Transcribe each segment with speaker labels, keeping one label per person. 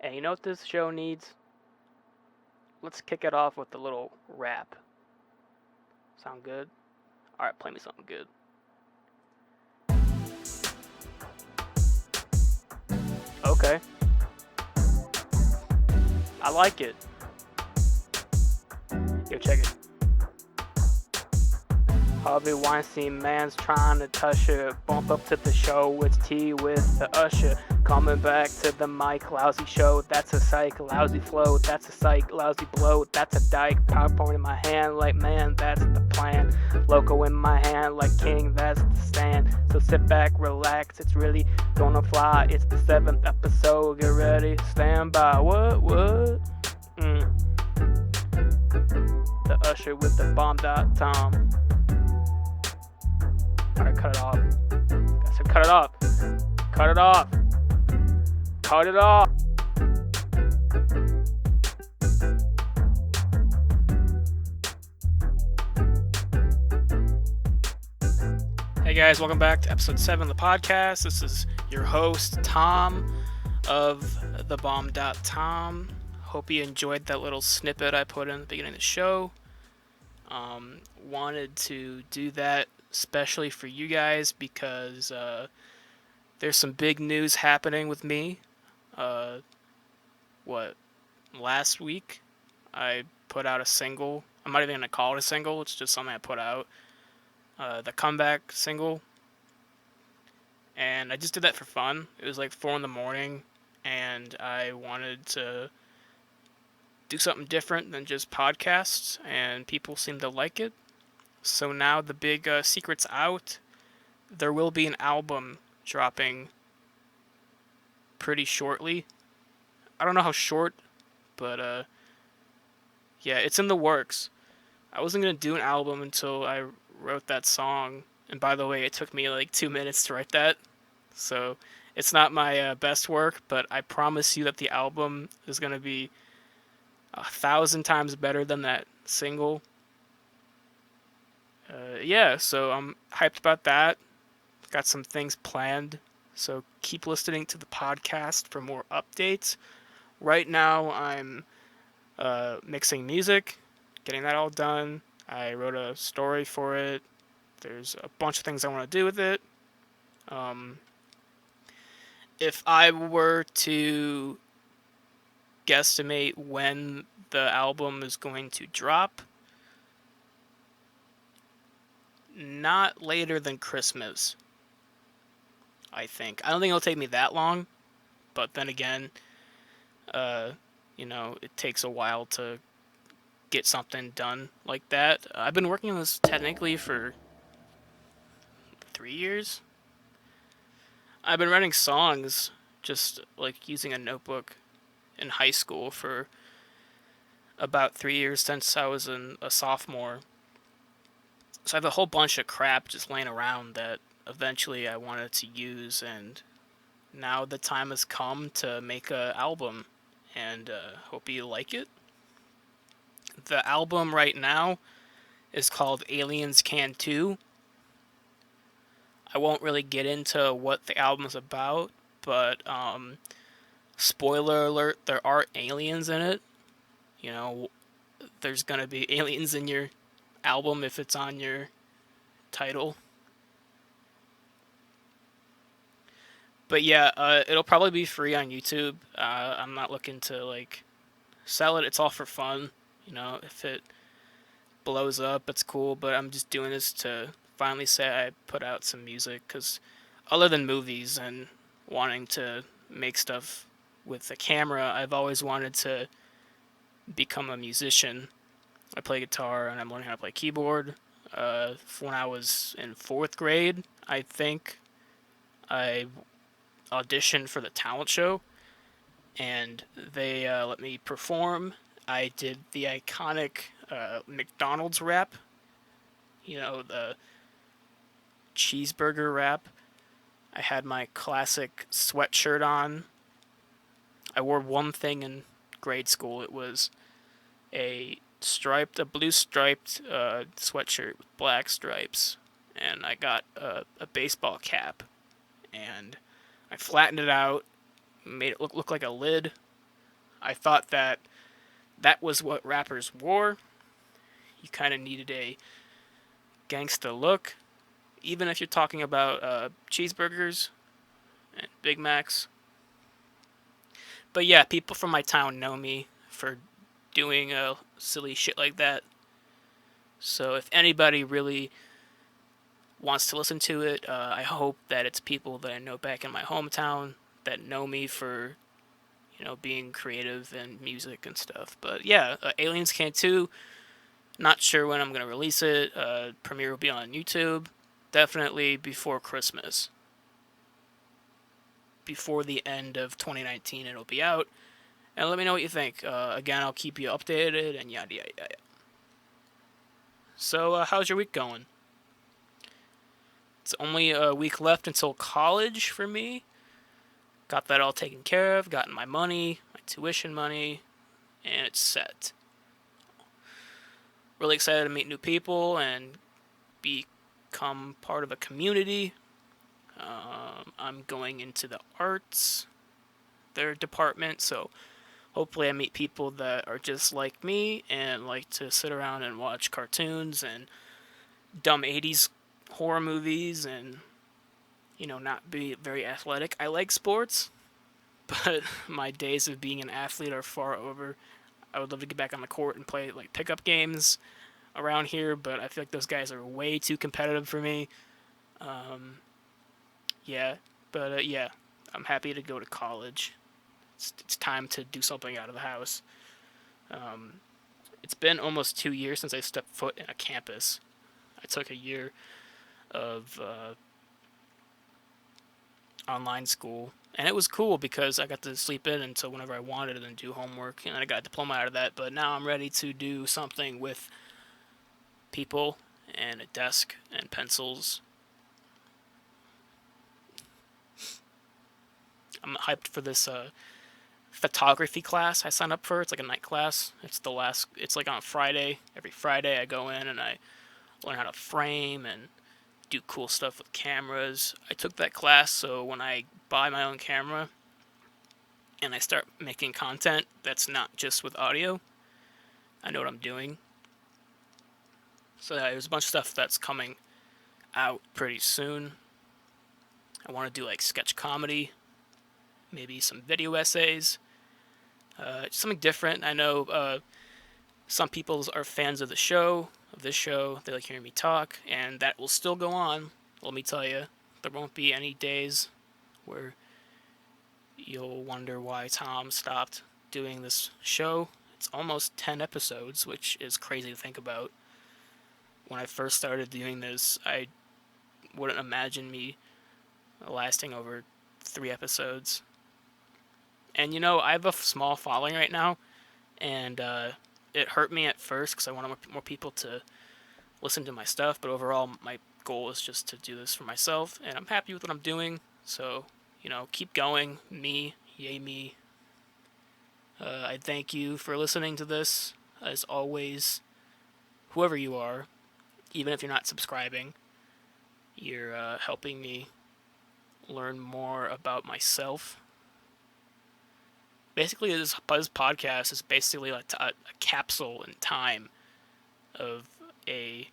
Speaker 1: And you know what this show needs? Let's kick it off with a little rap. Sound good? Alright, play me something good. Okay, I like it. Yo, check it. Harvey Weinstein man's trying to touch her. Bump up to the show, it's T with the Usher. Coming back to the mic, lousy show, that's a psych. Lousy flow, that's a psych. Lousy blow, that's a dyke. Popcorn in my hand, like man, that's the plan. Loco in my hand, like king, that's the stand. So sit back, relax, it's really gonna fly. It's the 7th episode, get ready, stand by. What? The Usher with the bomb.tom. Alright, cut it off. I said cut it off. Cut it off. Cut it off. Hey guys, welcome back to episode 7 of the podcast. This is your host, Tom of ThebombdotTom. Hope you enjoyed that little snippet I put in the beginning of the show. Wanted to do that especially for you guys because there's some big news happening with me. Last week I put out a single. I'm not even going to call it a single, it's just something I put out. The comeback single. And I just did that for fun. It was like 4 in the morning, and I wanted to do something different than just podcasts, and people seem to like it. So now the big secret's out. There will be an album dropping pretty shortly. I don't know how short, but yeah, it's in the works. I wasn't going to do an album until I wrote that song. And by the way, it took me like 2 minutes to write that. So it's not my best work, but I promise you that the album is going to be 1,000 times better than that single. Yeah, so I'm hyped about that. Got some things planned. So keep listening to the podcast for more updates. Right now, I'm mixing music, getting that all done. I wrote a story for it. There's a bunch of things I want to do with it. If I were to guesstimate when the album is going to drop, not later than Christmas, I think. I don't think it'll take me that long, but then again, it takes a while to get something done like that. I've been working on this technically for 3 years. I've been writing songs just like using a notebook in high school for about 3 years since I was a sophomore. So I have a whole bunch of crap just laying around that eventually I wanted to use, and now the time has come to make an album, and hope you like it. The album right now is called Aliens Can Too. I won't really get into what the album is about, but spoiler alert, there are aliens in it. You know, there's gonna be aliens in your album if it's on your title. But yeah, it'll probably be free on YouTube. I'm not looking to sell it. It's all for fun. If it blows up, it's cool. But I'm just doing this to finally say I put out some music. Because other than movies and wanting to make stuff with a camera, I've always wanted to become a musician. I play guitar and I'm learning how to play keyboard. When I was in 4th grade, I think I auditioned for the talent show, and they let me perform. I did the iconic McDonald's rap, the cheeseburger rap. I had my classic sweatshirt on. I wore one thing in grade school. It was a blue striped sweatshirt with black stripes, and I got a baseball cap, and I flattened it out, made it look like a lid, I thought that that was what rappers wore. You kind of needed a gangsta look, even if you're talking about cheeseburgers and Big Macs. But yeah, people from my town know me for doing silly shit like that. So if anybody really wants to listen to it, I hope that it's people that I know back in my hometown that know me for being creative and music and stuff. But yeah, Aliens Can too. Not sure when I'm gonna release it. Premiere will be on YouTube. Definitely before Christmas. Before the end of 2019, it'll be out. And let me know what you think. Again, I'll keep you updated and yada yada yada. So, how's your week going? It's only a week left until college for me. Got that all taken care of. Gotten my money, my tuition money, and it's set. Really excited to meet new people and become part of a community. I'm going into the arts, their department, so hopefully I meet people that are just like me and like to sit around and watch cartoons and dumb 80s horror movies and, not be very athletic. I like sports, but my days of being an athlete are far over. I would love to get back on the court and play like pickup games around here, but I feel like those guys are way too competitive for me. Um, yeah, but yeah, I'm happy to go to college. It's time to do something out of the house. Um, it's been almost 2 years since I stepped foot in a campus. I took a year of online school, and it was cool because I got to sleep in until whenever I wanted and then do homework, and I got a diploma out of that. But now I'm ready to do something with people and a desk and pencils. I'm hyped for this photography class I signed up for. It's like a night class. It's like on a Friday. Every Friday I go in and I learn how to frame and do cool stuff with cameras. I took that class so when I buy my own camera and I start making content that's not just with audio, I know what I'm doing. So yeah, there's a bunch of stuff that's coming out pretty soon. I want to do like sketch comedy, maybe some video essays, something different. I know some people are fans of this show. They like hearing me talk, and that will still go on. Let me tell you, there won't be any days where you'll wonder why Tom stopped doing this show. It's almost 10 episodes, which is crazy to think about. When I first started doing this, I wouldn't imagine me lasting over 3 episodes. And I have a small following right now, and it hurt me at first because I wanted more people to listen to my stuff, but overall, my goal is just to do this for myself, and I'm happy with what I'm doing. So, keep going. Me, yay me. I thank you for listening to this. As always, whoever you are, even if you're not subscribing, you're helping me learn more about myself. Basically, this podcast is basically like a capsule in time of a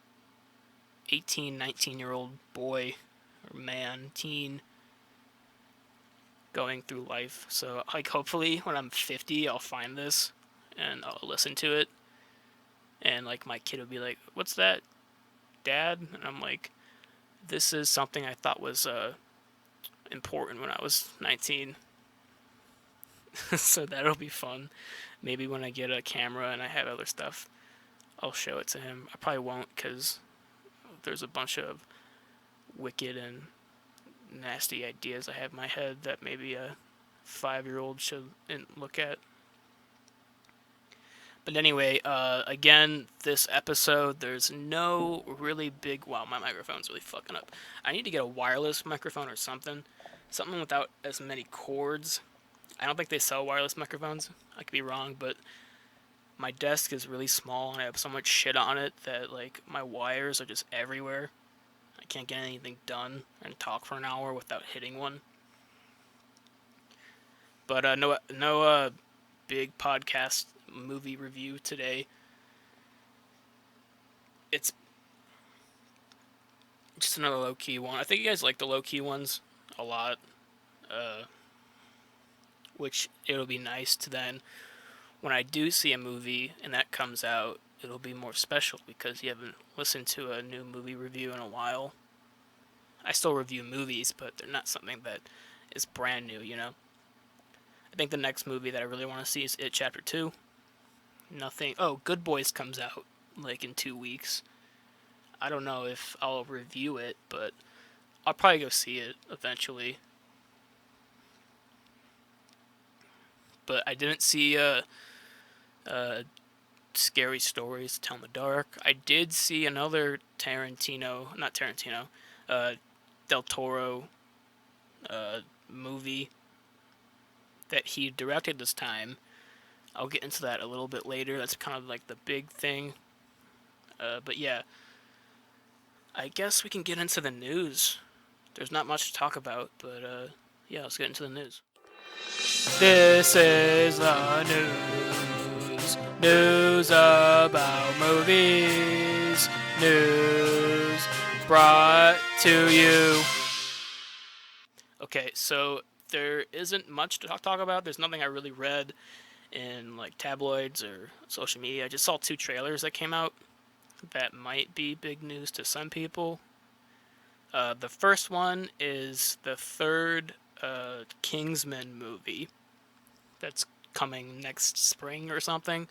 Speaker 1: 18, 19-year-old boy or man, teen, going through life. So, like, hopefully when I'm 50, I'll find this and I'll listen to it. And, like, my kid will be like, "What's that, Dad?" And I'm like, "This is something I thought was important when I was 19." So that'll be fun. Maybe when I get a camera and I have other stuff, I'll show it to him. I probably won't because there's a bunch of wicked and nasty ideas I have in my head that maybe a 5-year-old should look at. But anyway, again, this episode, there's no really big... Wow, my microphone's really fucking up. I need to get a wireless microphone or something. Something without as many cords. I don't think they sell wireless microphones. I could be wrong, but my desk is really small and I have so much shit on it that, like, my wires are just everywhere. I can't get anything done and talk for an hour without hitting one. But no big podcast movie review today. It's just another low key one. I think you guys like the low key ones a lot, uh, which it'll be nice to then, when I do see a movie and that comes out, it'll be more special because you haven't listened to a new movie review in a while. I still review movies, but they're not something that is brand new, you know? I think the next movie that I really want to see is It Chapter 2. Nothing. Oh, Good Boys comes out like in 2 weeks. I don't know if I'll review it, but I'll probably go see it eventually. But I didn't see Scary Stories to Tell in the Dark. I did see another not Tarantino, uh, Del Toro movie that he directed this time. I'll get into that a little bit later. That's kind of like the big thing. But yeah, I guess we can get into the news. There's not much to talk about, but yeah, let's get into the news. This is the news. News about movies. News brought to you. Okay, so there isn't much to talk about. There's nothing I really read in like tabloids or social media. I just saw 2 trailers that came out that might be big news to some people. The first one is the third Kingsman movie that's coming next spring or something.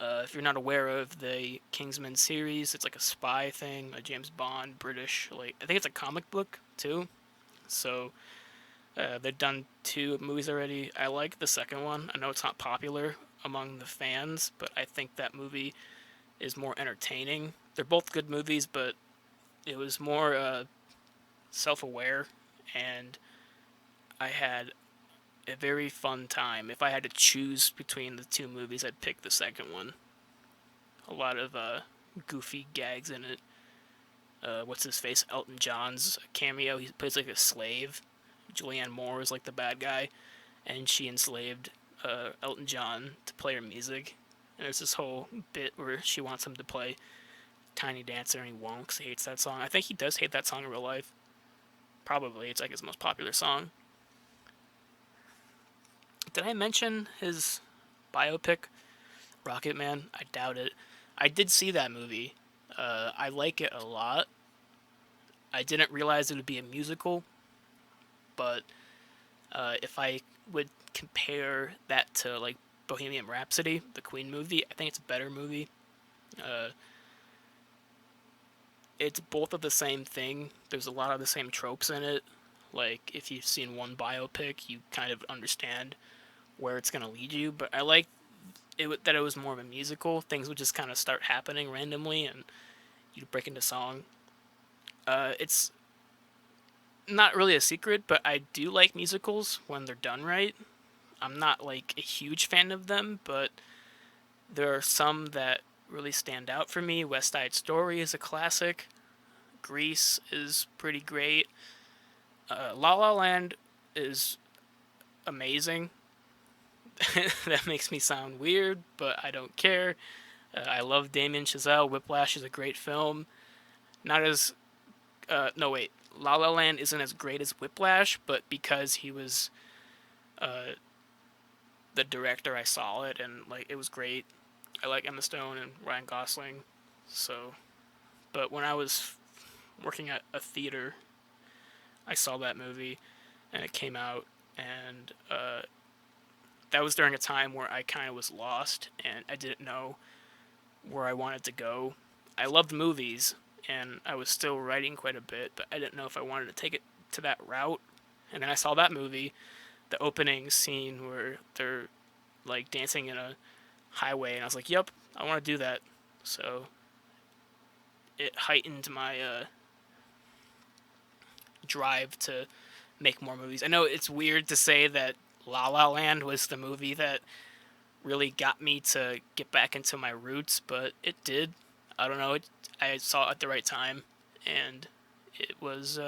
Speaker 1: If you're not aware of the Kingsman series, it's like a spy thing, a James Bond, British, like I think it's a comic book too. So they've done 2 movies already. I like the second one. I know it's not popular among the fans, but I think that movie is more entertaining. They're both good movies, but it was more self-aware, and I had a very fun time. If I had to choose between the 2 movies, I'd pick the second one. A lot of goofy gags in it. What's his face? Elton John's cameo. He plays like a slave. Julianne Moore is like the bad guy, and she enslaved Elton John to play her music. And there's this whole bit where she wants him to play Tiny Dancer, and he won't because he hates that song. I think he does hate that song in real life. Probably. It's like his most popular song. Did I mention his biopic, Rocket Man? I doubt it. I did see that movie. I like it a lot. I didn't realize it would be a musical, but if I would compare that to like Bohemian Rhapsody, the Queen movie, I think it's a better movie. Uh, it's both of the same thing. There's a lot of the same tropes in it. Like if you've seen one biopic, you kind of understand where it's gonna lead you. But I like that it was more of a musical. Things would just kind of start happening randomly, and you'd break into song. It's not really a secret, but I do like musicals when they're done right. I'm not like a huge fan of them, but there are some that really stand out for me. West Side Story is a classic. Grease is pretty great. La La Land is amazing. That makes me sound weird, but I don't care. I love Damien Chazelle. Whiplash is a great film. Not as no wait, La La Land isn't as great as Whiplash, but because he was the director, I saw it and like it was great. I like Emma Stone and Ryan Gosling, so. But when I was working at a theater, I saw that movie, and it came out, and that was during a time where I kind of was lost, and I didn't know where I wanted to go. I loved movies, and I was still writing quite a bit, but I didn't know if I wanted to take it to that route. And then I saw that movie, the opening scene where they're like dancing in a highway, and I was like, "Yep, I want to do that." So it heightened my drive to make more movies. I know it's weird to say that La La Land was the movie that really got me to get back into my roots, but it did. I don't know. I saw it at the right time, and it was.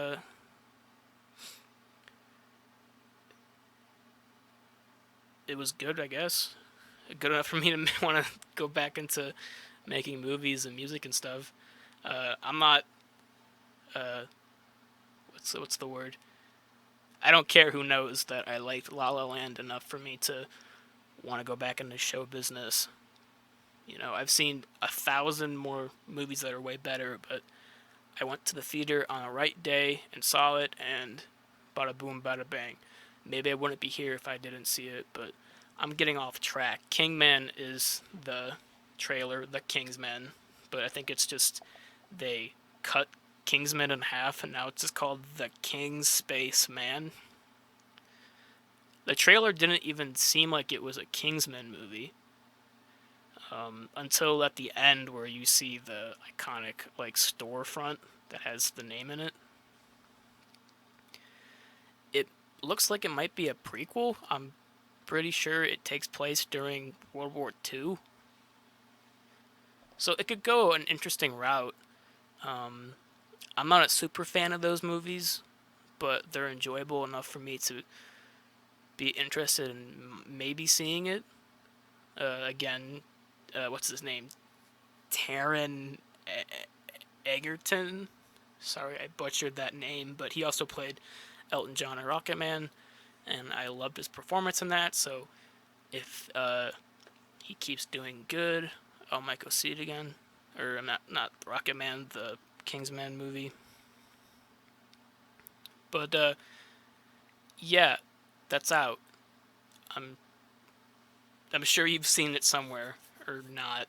Speaker 1: it was good, I guess. Good enough for me to want to go back into making movies and music and stuff. I'm not. Uh, what's the word? I don't care who knows that I liked La La Land enough for me to want to go back into show business. You know, I've seen 1,000 more movies that are way better, but I went to the theater on a right day and saw it, and bada boom, bada bang. Maybe I wouldn't be here if I didn't see it, but I'm getting off track. Kingman is the trailer, the Kingsman, but I think it's just they cut Kingsman in half, and now it's just called the King's Space Man. The trailer didn't even seem like it was a Kingsman movie until at the end where you see the iconic like storefront that has the name in it. It looks like it might be a prequel. I'm pretty sure it takes place during World War II. So it could go an interesting route. Um, I'm not a super fan of those movies, but they're enjoyable enough for me to be interested in maybe seeing it. Again, what's his name? Taron Egerton. Sorry, I butchered that name, but he also played Elton John in Rocketman, and I loved his performance in that. So if he keeps doing good, I might go see it again. Or not Rocketman, the Kingsman movie. But yeah, that's out. I'm I'm sure you've seen it somewhere or not.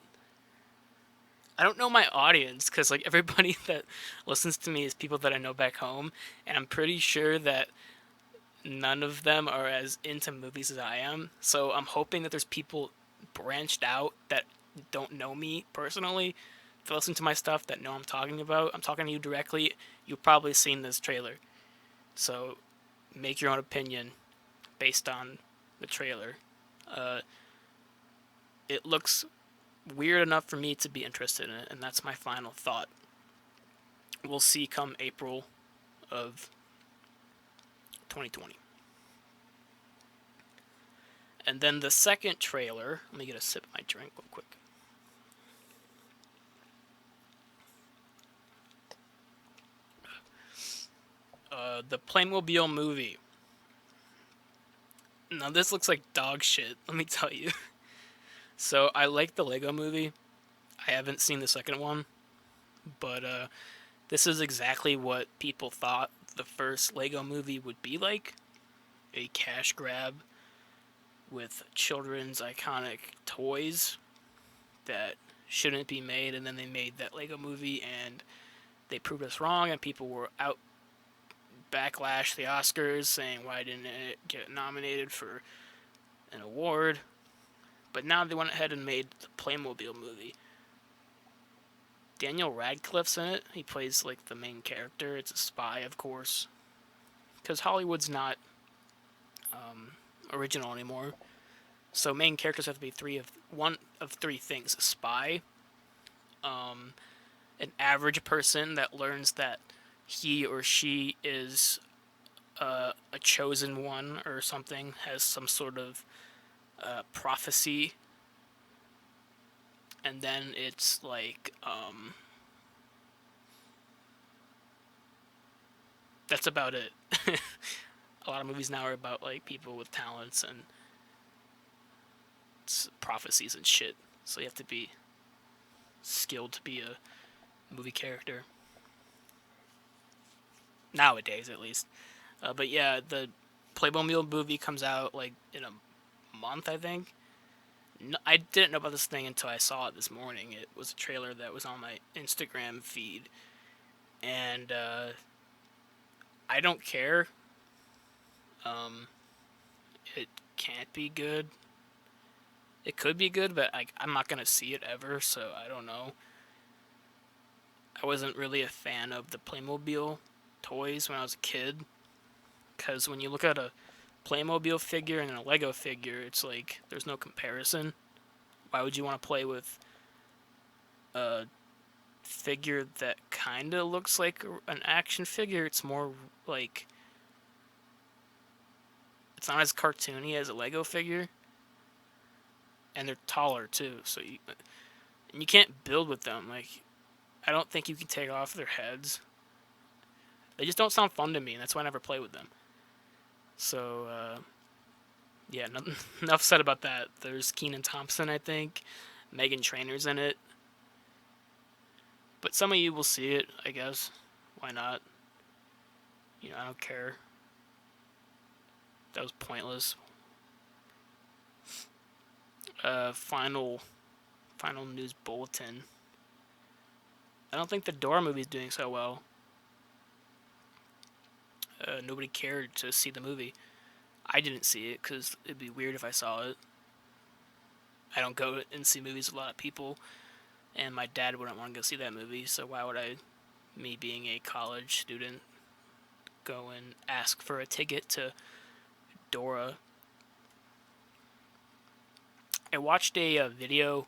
Speaker 1: I don't know my audience because like everybody that listens to me is people that I know back home, and I'm pretty sure that none of them are as into movies as I am. So I'm hoping that there's people branched out that don't know me personally that listen to my stuff that know I'm talking about. I'm talking to you directly. You've probably seen this trailer, so make your own opinion based on the trailer. Uh, it looks weird enough for me to be interested in it, and that's my final thought. We'll see come April of 2020. And then the second trailer, let me get a sip of my drink real quick. The Playmobil movie. Now this looks like dog shit, let me tell you. So I like the Lego movie. I haven't seen the second one, but this is exactly what people thought the first Lego movie would be like. A cash grab with children's iconic toys that shouldn't be made, and then they made that Lego movie and they proved us wrong, and people were out backlash the Oscars saying why didn't it get nominated for an award. But now they went ahead and made the Playmobil movie. Daniel Radcliffe's in it. He plays like the main character. It's a spy, of course, because Hollywood's not original anymore. So main characters have to be one of three things: a spy, an average person that learns that he or she is a chosen one or something, has some sort of prophecy, and then it's like that's about it. A lot of movies now are about like people with talents and prophecies and shit. So you have to be skilled to be a movie character nowadays, at least. But yeah, the Playmobil movie comes out like in a month, I think. No, I didn't know about this thing until I saw it this morning. It was a trailer that was on my Instagram feed, and I don't care. Um, it can't be good. It could be good, but I'm not gonna see it ever, so I don't know. I wasn't really a fan of the Playmobil toys when I was a kid, because when you look at a Playmobil figure and a Lego figure, it's like there's no comparison. Why would you want to play with a figure that kind of looks like an action figure? It's more like it's not as cartoony as a Lego figure. and they're taller too. So and you can't build with them. Like, I don't think you can take off their heads. They just don't sound fun to me, and that's why I never play with them. So yeah, enough said about that. There's Keenan Thompson, I think. Megan Trainor's in it. But some of you will see it, I guess. Why not? I don't care. That was pointless. Final news bulletin. I don't think the Dora movie's doing so well. Nobody cared to see the movie. I didn't see it because it'd be weird if I saw it. I don't go and see movies with a lot of people, and my dad wouldn't want to go see that movie, so why would I, me being a college student, go and ask for a ticket to Dora? I watched a video.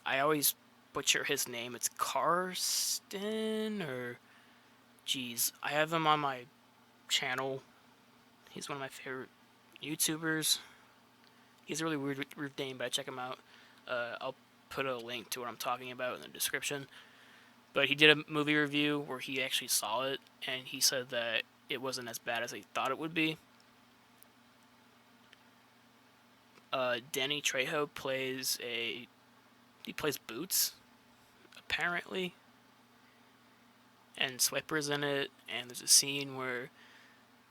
Speaker 1: I always butcher his name. It's Karsten, or... Jeez, I have him on my channel. He's one of my favorite YouTubers. He's a really weird name, but I check him out. I'll put a link to what I'm talking about in the description. But he did a movie review where he actually saw it, and he said that it wasn't as bad as he thought it would be. Danny Trejo plays Boots, apparently. And Swiper's in it, and there's a scene where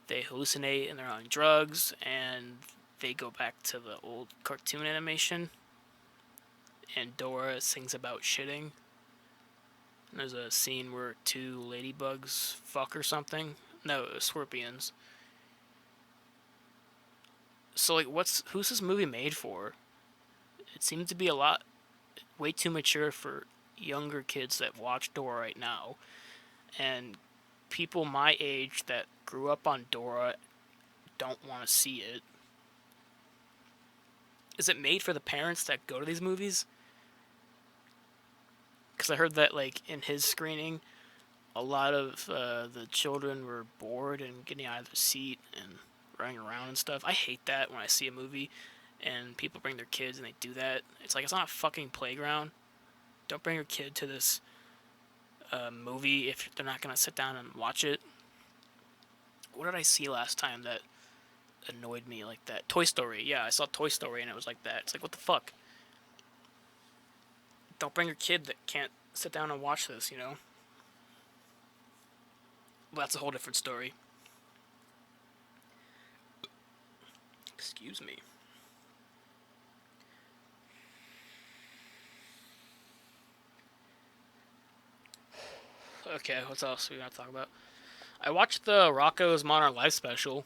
Speaker 1: they hallucinate and they're on drugs, and they go back to the old cartoon animation, and Dora sings about shitting. And there's a scene where two ladybugs fuck or something. No, scorpions. So, like, who's this movie made for? It seems to be way too mature for younger kids that watch Dora right now. And people my age that grew up on Dora don't want to see it. Is it made for the parents that go to these movies? Because I heard that, like, in his screening, a lot of the children were bored and getting out of their seat and running around and stuff. I hate that when I see a movie and people bring their kids and they do that. It's like, it's not a fucking playground. Don't bring your kid to this movie if they're not going to sit down and watch it. What did I see last time that annoyed me like that? Toy Story. Yeah, I saw Toy Story and it was like that. It's like, what the fuck? Don't bring your kid that can't sit down and watch this, you know? Well, that's a whole different story. Excuse me. Okay, what else are we gonna talk about? I watched the Rocko's Modern Life special.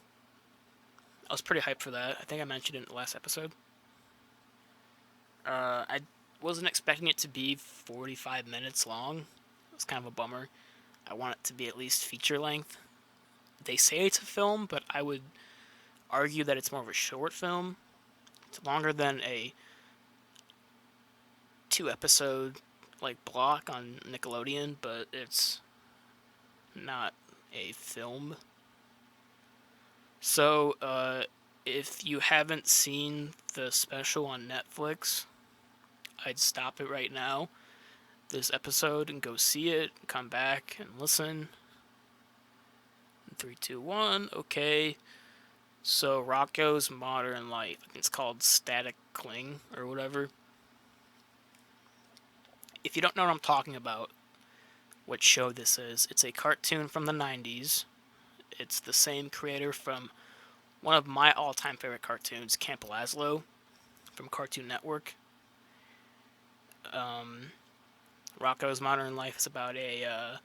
Speaker 1: I was pretty hyped for that. I think I mentioned it in the last episode. I wasn't expecting it to be 45 minutes long. It's kind of a bummer. I want it to be at least feature length. They say it's a film, but I would argue that it's more of a short film. It's longer than a 2-episode block on Nickelodeon, but it's not a film. So, if you haven't seen the special on Netflix, I'd stop it right now, this episode, and go see it, come back and listen. 3, 2, 1, okay. So, Rocko's Modern Life, I think it's called Static Cling, or whatever. If you don't know what I'm talking about, what show this is, it's a cartoon from the 90s. It's the same creator from one of my all-time favorite cartoons, Camp Lazlo, from Cartoon Network. Rocko's Modern Life is about a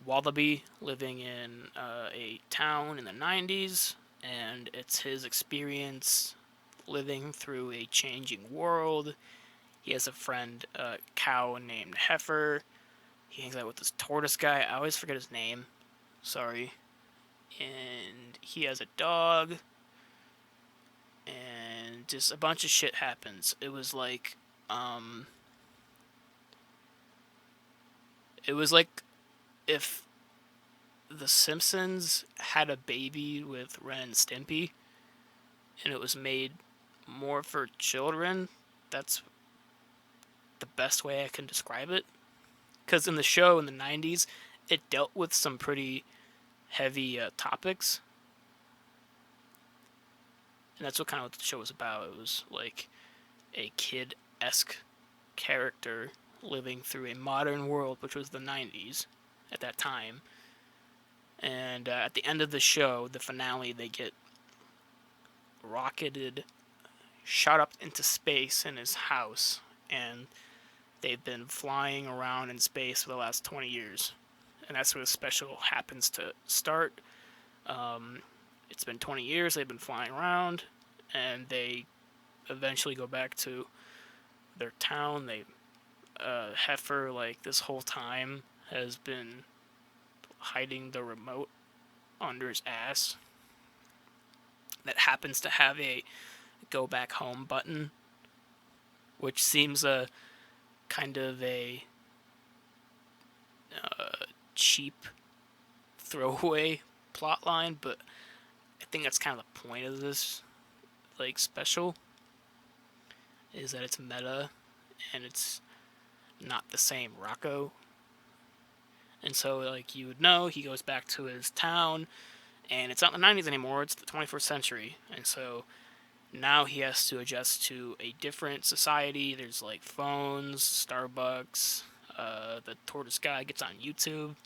Speaker 1: wallaby living in a town in the 90s, and it's his experience living through a changing world. He has a friend, a cow named Heifer. He hangs out with this tortoise guy. I always forget his name. Sorry. And he has a dog. And just a bunch of shit happens. It was like if The Simpsons had a baby with Ren and Stimpy, and it was made more for children. That's the best way I can describe it. Because in the show in the 90s, it dealt with some pretty heavy topics. And that's what kind of what the show was about. It was like a kid-esque character living through a modern world, which was the 90s at that time. And at the end of the show, the finale, they get rocketed, shot up into space in his house, and they've been flying around in space for the last 20 years. And that's where the special happens to start. Um, it's been 20 years, they've been flying around, and they eventually go back to their town. Heifer, like, this whole time has been hiding the remote under his ass that happens to have a go back home button, which seems a kind of a cheap throwaway plot line, but I think that's kind of the point of this like special, is that it's meta and it's not the same Rocko. And so, like, you would know, he goes back to his town, and it's not the 90s anymore, it's the 21st century. And so now he has to adjust to a different society. There's, like, phones, Starbucks, the tortoise guy gets on YouTube.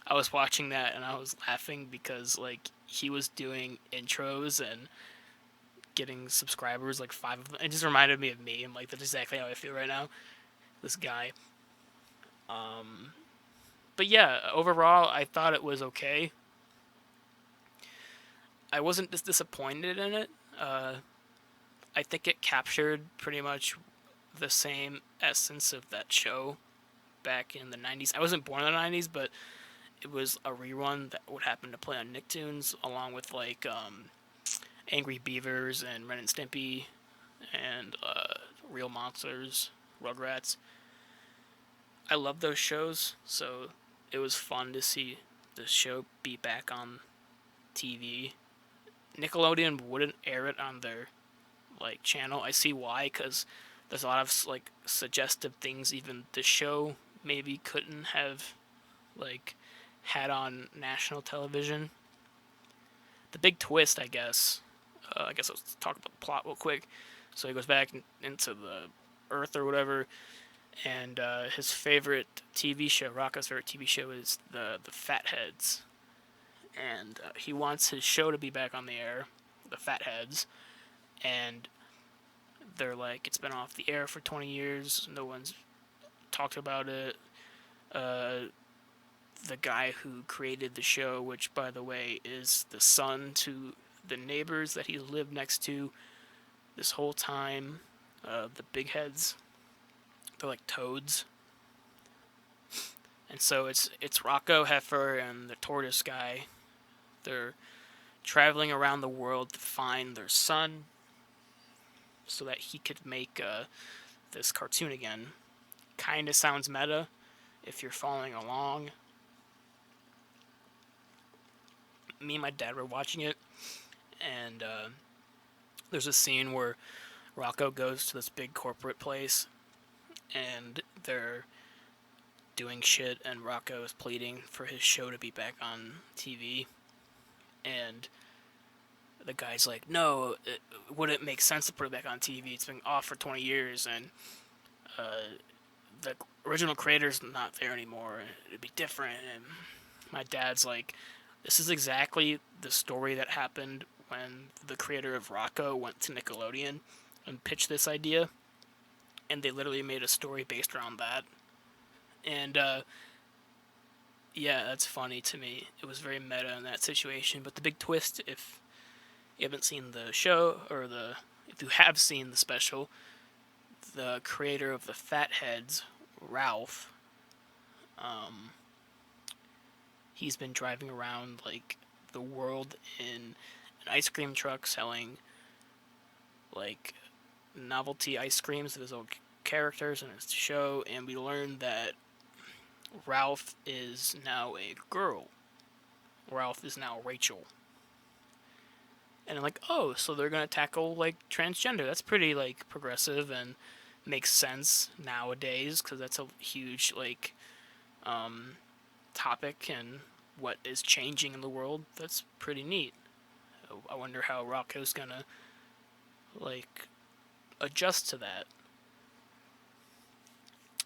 Speaker 1: I was watching that, and I was laughing because, like, he was doing intros and getting subscribers, like 5 of them. It just reminded me of me. I'm like, that's exactly how I feel right now. This guy. But yeah, overall, I thought it was okay. I wasn't just disappointed in it. I think it captured pretty much the same essence of that show back in the 90s. I wasn't born in the 90s, but it was a rerun that would happen to play on Nicktoons, along with, like, Angry Beavers and Ren and Stimpy and Real Monsters, Rugrats. I love those shows, so it was fun to see the show be back on TV. Nickelodeon wouldn't air it on their, like, channel. I see why, because there's a lot of, like, suggestive things even the show maybe couldn't have, like, had on national television. The big twist, I guess. Let's talk about the plot real quick. So he goes back into the Earth or whatever, and his favorite TV show, Rocko's favorite TV show, is the Fatheads, and he wants his show to be back on the air, the Fatheads, and they're like, it's been off the air for 20 years, no one's talked about it. The guy who created the show, which, by the way, is the son to the neighbors that he lived next to this whole time, the big heads, they're like toads. And so it's Rocko, Heifer, and the tortoise guy. They're traveling around the world to find their son so that he could make this cartoon again. Kind of sounds meta if you're following along. Me and my dad were watching it, and there's a scene where Rocko goes to this big corporate place, and they're doing shit, and Rocko is pleading for his show to be back on TV. And the guy's like, no, it wouldn't make sense to put it back on TV. It's been off for 20 years, and the original creator's not there anymore. It'd be different. And my dad's like, this is exactly the story that happened when the creator of Rocko went to Nickelodeon and pitched this idea. And they literally made a story based around that. And, yeah, that's funny to me. It was very meta in that situation. But the big twist, if you haven't seen the show, or if you have seen the special, the creator of the Fatheads, Ralph, he's been driving around, like, the world in an ice cream truck selling, like, novelty ice creams of his own characters in his show, and we learned that Ralph is now a girl. Ralph is now Rachel. And I'm like, oh, so they're gonna tackle like transgender. That's pretty like progressive and makes sense nowadays because that's a huge like um, topic and what is changing in the world. That's pretty neat. I wonder how Rocko's gonna like adjust to that.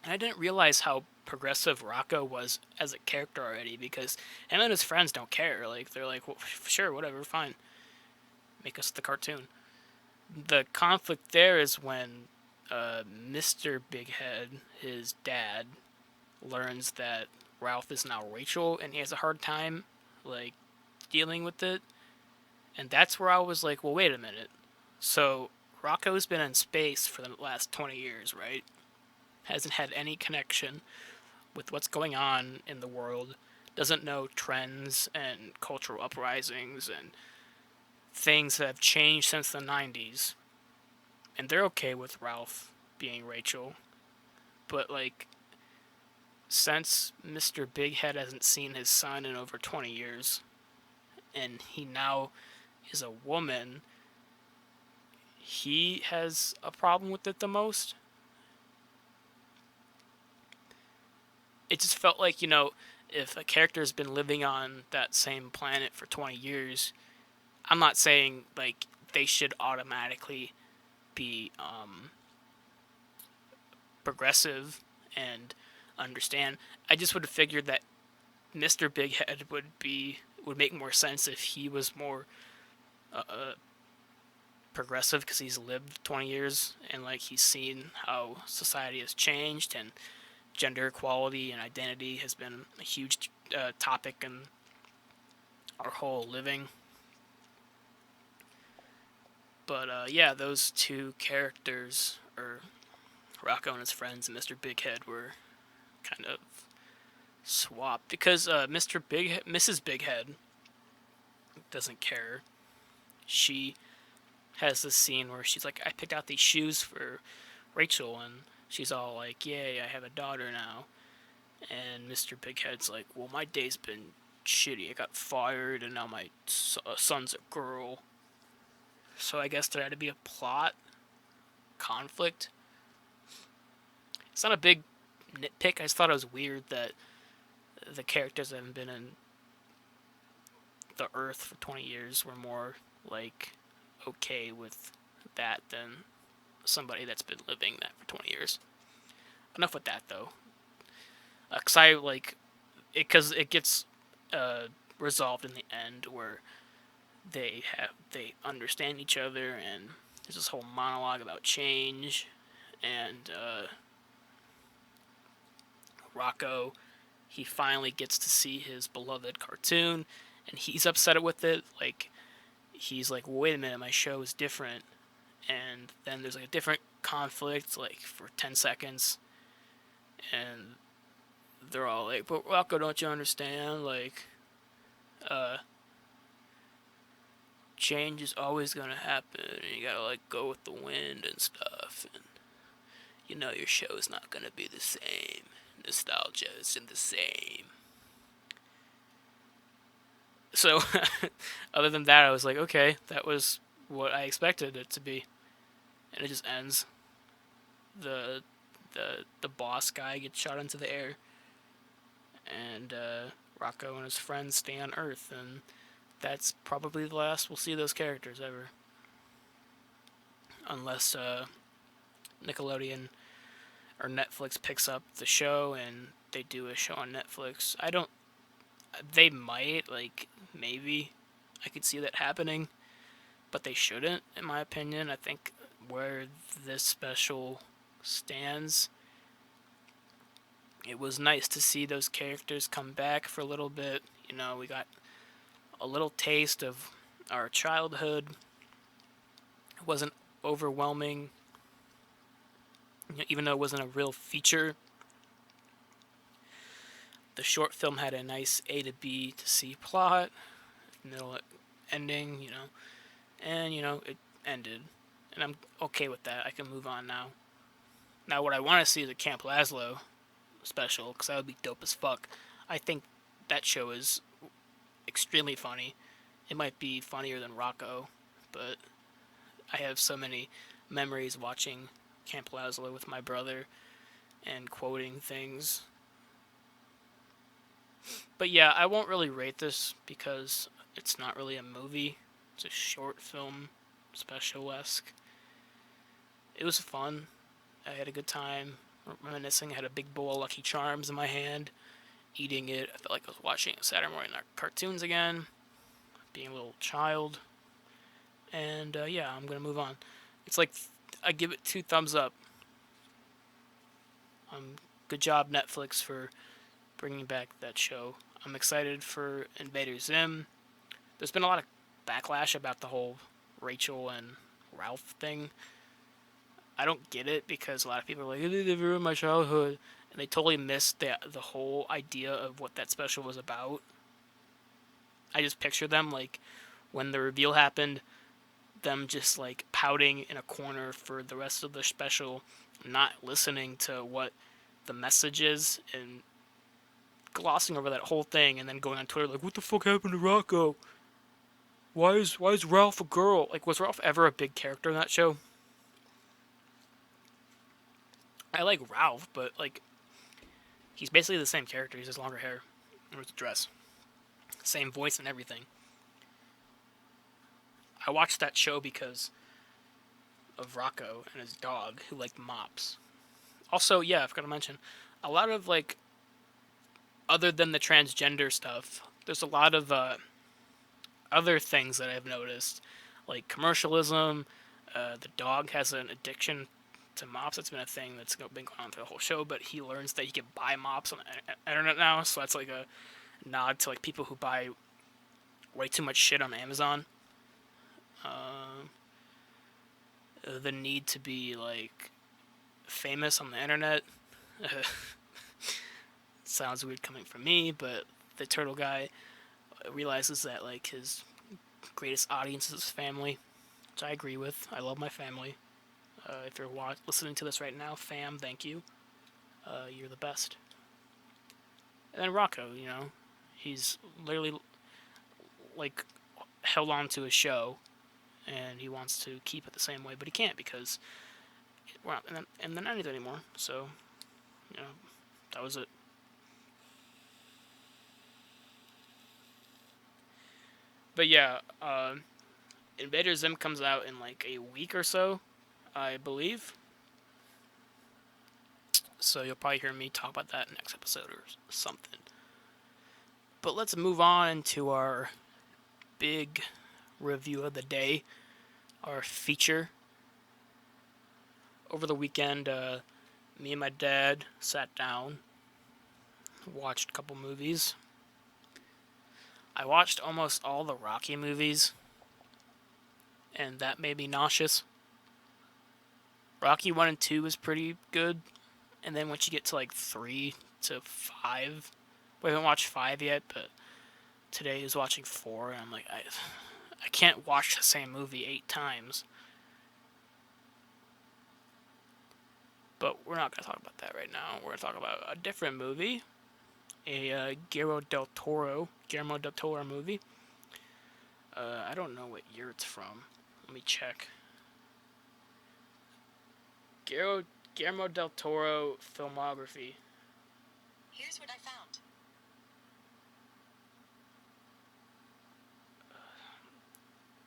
Speaker 1: And I didn't realize how progressive Rocko was as a character already because him and his friends don't care. Like they're like, well, sure, whatever, fine, make us the cartoon. The conflict there is when Mr. Big Head, his dad, learns that Ralph is now Rachel, and he has a hard time like dealing with it. And that's where I was like, well, wait a minute. So Rocco's been in space for the last 20 years, right? Hasn't had any connection with what's going on in the world. Doesn't know trends and cultural uprisings and things that have changed since the 90s. And they're okay with Ralph being Rachel. But, like, since Mr. Big Head hasn't seen his son in over 20 years, and he now is a woman, he has a problem with it the most. It just felt like, if a character has been living on that same planet for 20 years, I'm not saying, like, they should automatically be progressive and understand. I just would have figured that Mr. Big Head would make more sense if he was more progressive because he's lived 20 years and like he's seen how society has changed and gender equality and identity has been a huge topic in our whole living. But yeah, those two characters, or Rocko and his friends and Mr. Big Head, were kind of swapped because Mrs. Big Head doesn't care. She has this scene where she's like, I picked out these shoes for Rachel, and she's all like, yay, I have a daughter now. And Mr. Big Head's like, well, my day's been shitty. I got fired, and now my son's a girl. So I guess there had to be a plot conflict. It's not a big nitpick. I just thought it was weird that the characters that haven't been in the Earth for 20 years were more like okay with that than somebody that's been living that for 20 years. Enough with that though, because I like it because it gets resolved in the end where they understand each other and there's this whole monologue about change and Rocko, he finally gets to see his beloved cartoon and he's upset with it. Like he's like, well, wait a minute, my show is different. And then there's like a different conflict, like for 10 seconds, and they're all like, but Rocko, don't you understand? Like, uh, change is always gonna happen, and you gotta like go with the wind and stuff, and your show is not gonna be the same. Nostalgia isn't the same. So, other than that, I was like, okay, that was what I expected it to be, and it just ends. The the boss guy gets shot into the air, and Rocko and his friends stay on Earth, and that's probably the last we'll see those characters ever, unless Nickelodeon or Netflix picks up the show and they do a show on Netflix. I don't. They might, like, maybe. I could see that happening, but they shouldn't, in my opinion. I think where this special stands, it was nice to see those characters come back for a little bit. We got a little taste of our childhood. It wasn't overwhelming, even though it wasn't a real feature. The short film had a nice A to B to C plot, middle ending, and it ended, and I'm okay with that. I can move on now. Now, what I want to see is a Camp Lazlo special because that would be dope as fuck. I think that show is extremely funny. It might be funnier than Rocko, but I have so many memories watching Camp Lazlo with my brother and quoting things. But yeah, I won't really rate this because it's not really a movie. It's a short film, special-esque. It was fun. I had a good time reminiscing. I had a big bowl of Lucky Charms in my hand, eating it. I felt like I was watching Saturday morning cartoons again, being a little child. And yeah, I'm gonna move on. It's like I give it 2 thumbs up. Good job, Netflix, for bringing back that show. I'm excited for Invader Zim. There's been a lot of backlash about the whole Rachel and Ralph thing. I don't get it because a lot of people are like, they ruined my childhood. And they totally missed the whole idea of what that special was about. I just picture them, like, when the reveal happened, them just, like, pouting in a corner for the rest of the special, not listening to what the message is, and glossing over that whole thing, and then going on Twitter like, what the fuck happened to Rocko? Why is Ralph a girl? Like, was Ralph ever a big character in that show? I like Ralph, but, like, he's basically the same character. He has longer hair and wears a dress. Same voice and everything. I watched that show because of Rocko and his dog, who liked mops. Also, yeah, I forgot to mention, a lot of, like, other than the transgender stuff, there's a lot of other things that I've noticed, like commercialism. The dog has an addiction to mops. That's been a thing that's been going on through the whole show, but he learns that he can buy mops on the internet now, so that's like a nod to like people who buy way too much shit on Amazon. The need to be like famous on the internet. Sounds weird coming from me, but the turtle guy realizes that like his greatest audience is his family, which I agree with. I love my family. If you're listening to this right now, fam, thank you. You're the best. And then Rocko, he's literally like held on to his show, and he wants to keep it the same way, but he can't because we're not in the 90s anymore. So, that was it. But yeah, Invader Zim comes out in like a week or so, I believe. So you'll probably hear me talk about that next episode or something. But let's move on to our big review of the day, our feature. Over the weekend, me and my dad sat down, watched a couple movies. I watched almost all the Rocky movies, and that made me nauseous. Rocky 1 and 2 was pretty good, and then once you get to like 3 to 5, we haven't watched 5 yet, but today is watching 4, and I'm like, I can't watch the same movie 8 times. But we're not going to talk about that right now. We're going to talk about a different movie, a Guillermo del Toro movie. I don't know what year it's from. Let me check. Guillermo del Toro filmography.
Speaker 2: Here's what I found.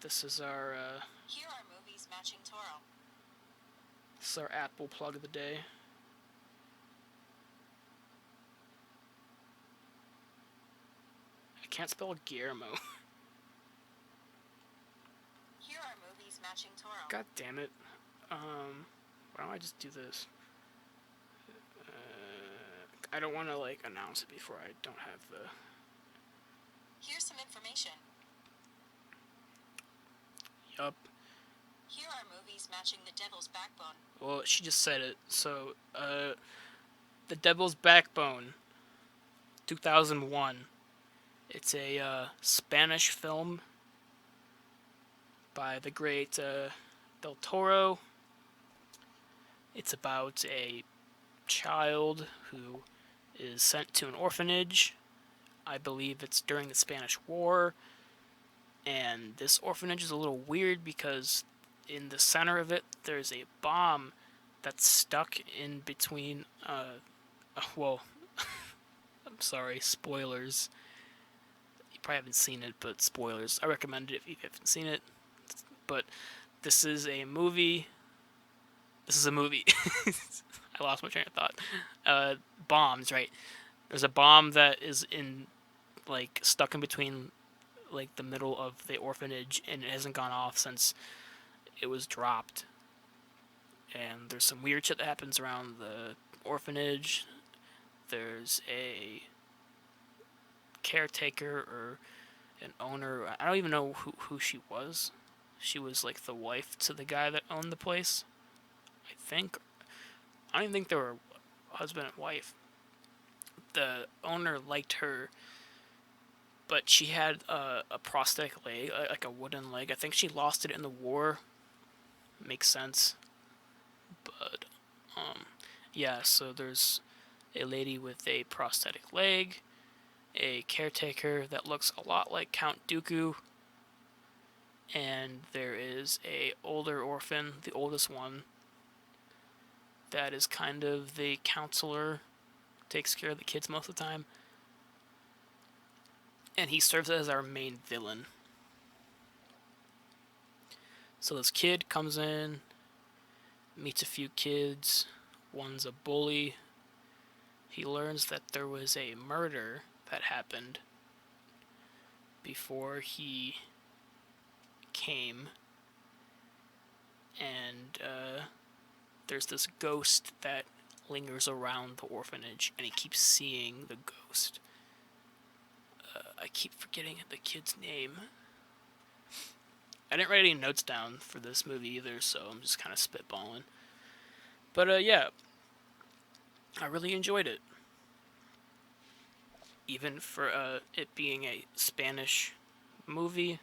Speaker 1: This is our
Speaker 2: Here are movies matching Toro.
Speaker 1: this is our Apple plug of the day. I can't spell Guillermo.
Speaker 2: Here are movies matching Toro.
Speaker 1: God damn it. Why don't I just do this? I don't want to like announce it before I don't have the.
Speaker 2: Here's some information.
Speaker 1: Yup.
Speaker 2: Here are movies matching The Devil's Backbone.
Speaker 1: Well, she just said it. So, The Devil's Backbone, 2001. It's a Spanish film by the great Del Toro. It's about a child who is sent to an orphanage. I believe it's during the Spanish War. And this orphanage is a little weird because in the center of it, there's a bomb that's stuck in between. Well, I'm sorry, spoilers. You probably haven't seen it, but spoilers. I recommend it if you haven't seen it. But this is a movie. This is a movie. I lost my train of thought. Bombs, right? There's a bomb that is in like stuck in between like the middle of the orphanage, and it hasn't gone off since it was dropped. And there's some weird shit that happens around the orphanage. There's a caretaker or an owner. I don't even know who she was. She was like the wife to the guy that owned the place, I think. I don't even think they were husband and wife. The owner liked her, but she had a prosthetic leg, like a wooden leg. I think she lost it in the war. Makes sense. But, yeah, so there's a lady with a prosthetic leg, a caretaker that looks a lot like Count Dooku, and there is a older orphan, the oldest one, that is kind of the counselor, takes care of the kids most of the time, and he serves as our main villain. So this kid comes in, meets a few kids, one's a bully. He learns that there was a murder that happened before he came, and there's this ghost that lingers around the orphanage, and he keeps seeing the ghost. I keep forgetting the kid's name. I didn't write any notes down for this movie either, so I'm just kind of spitballing. But yeah, I really enjoyed it. Even for it being a Spanish movie,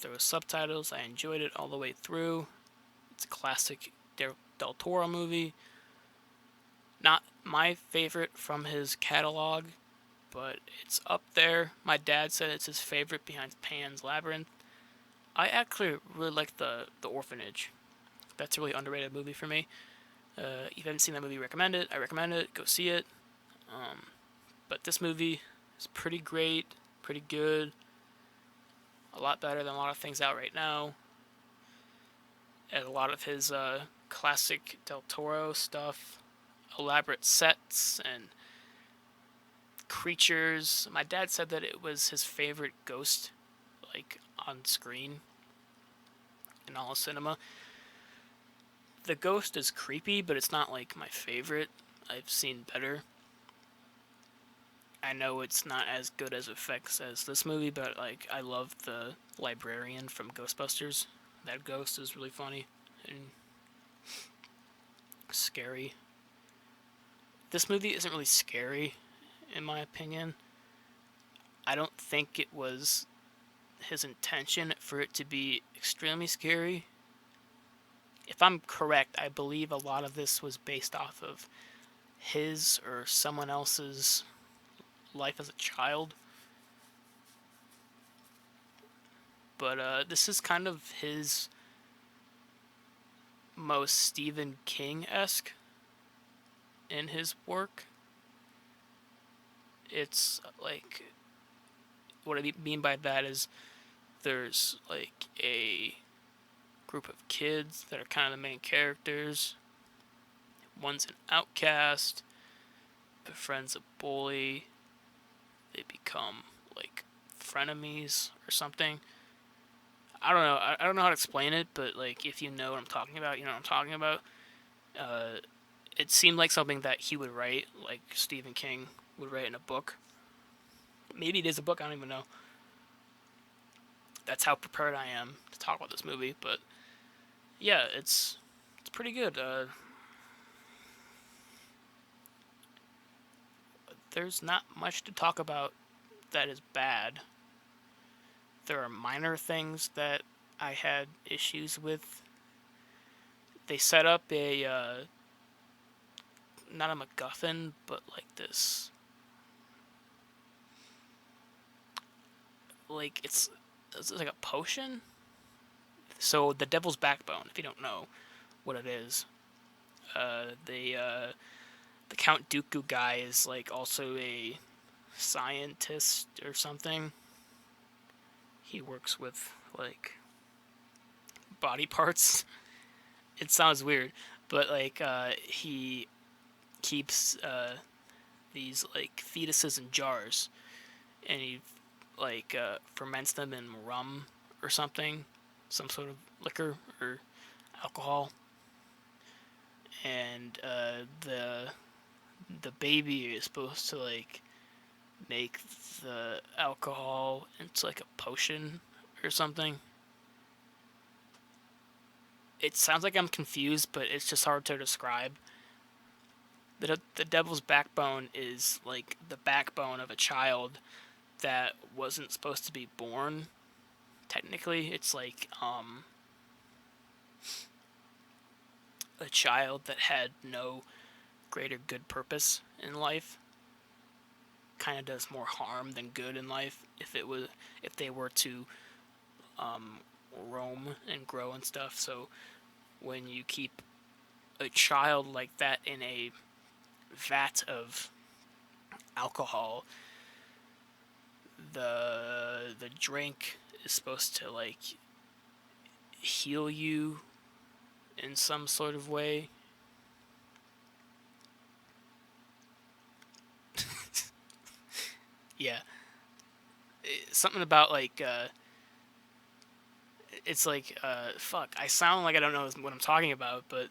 Speaker 1: there were subtitles. I enjoyed it all the way through. It's a classic Del Toro movie. Not my favorite from his catalog, but it's up there. My dad said it's his favorite behind Pan's Labyrinth. I actually really like the Orphanage. That's a really underrated movie for me. If you haven't seen that movie, recommend it. I recommend it. Go see it. But this movie is pretty great, pretty good. A lot better than a lot of things out right now. And a lot of his classic Del Toro stuff, elaborate sets and creatures. My dad said that it was his favorite ghost, like on screen in all of cinema. The ghost is creepy, but it's not like my favorite. I've seen better. I know it's not as good as effects as this movie, but like I love the librarian from Ghostbusters. That ghost is really funny and scary. This movie isn't really scary, in my opinion. I don't think it was his intention for it to be extremely scary. If I'm correct, I believe a lot of this was based off of his or someone else's life as a child. But this is kind of his most Stephen King-esque in his work. It's like, what I mean by that is there's like a group of kids that are kind of the main characters. One's an outcast, befriends a bully. They become like frenemies or something. I don't know. I don't know how to explain it, but like if you know what I'm talking about, you know what I'm talking about. Uh, it seemed like something that he would write, like Stephen King would write in a book. Maybe it is a book. I don't even know. That's how prepared I am to talk about this movie. But yeah, it's pretty good. There's not much to talk about that is bad. There are minor things that I had issues with. They set up a not a MacGuffin, but like this, like it's It's like a potion. So the Devil's Backbone, if you don't know what it is, the Count Dooku guy is like also a scientist or something. He works with like body parts. It sounds weird, but like he keeps these like fetuses in jars, and he like ferments them in rum or something, some sort of liquor or alcohol, and the baby is supposed to like make the alcohol into like a potion or something. It sounds like I'm confused, but it's just hard to describe. The devil's backbone is like the backbone of a child that wasn't supposed to be born. Technically, it's like a child that had no greater good purpose in life. Kind of does more harm than good in life if they were to um, roam and grow and stuff. So when you keep a child like that in a vat of alcohol, the drink is supposed to like heal you in some sort of way. Yeah, something about like it's like fuck. I sound like I don't know what I'm talking about, but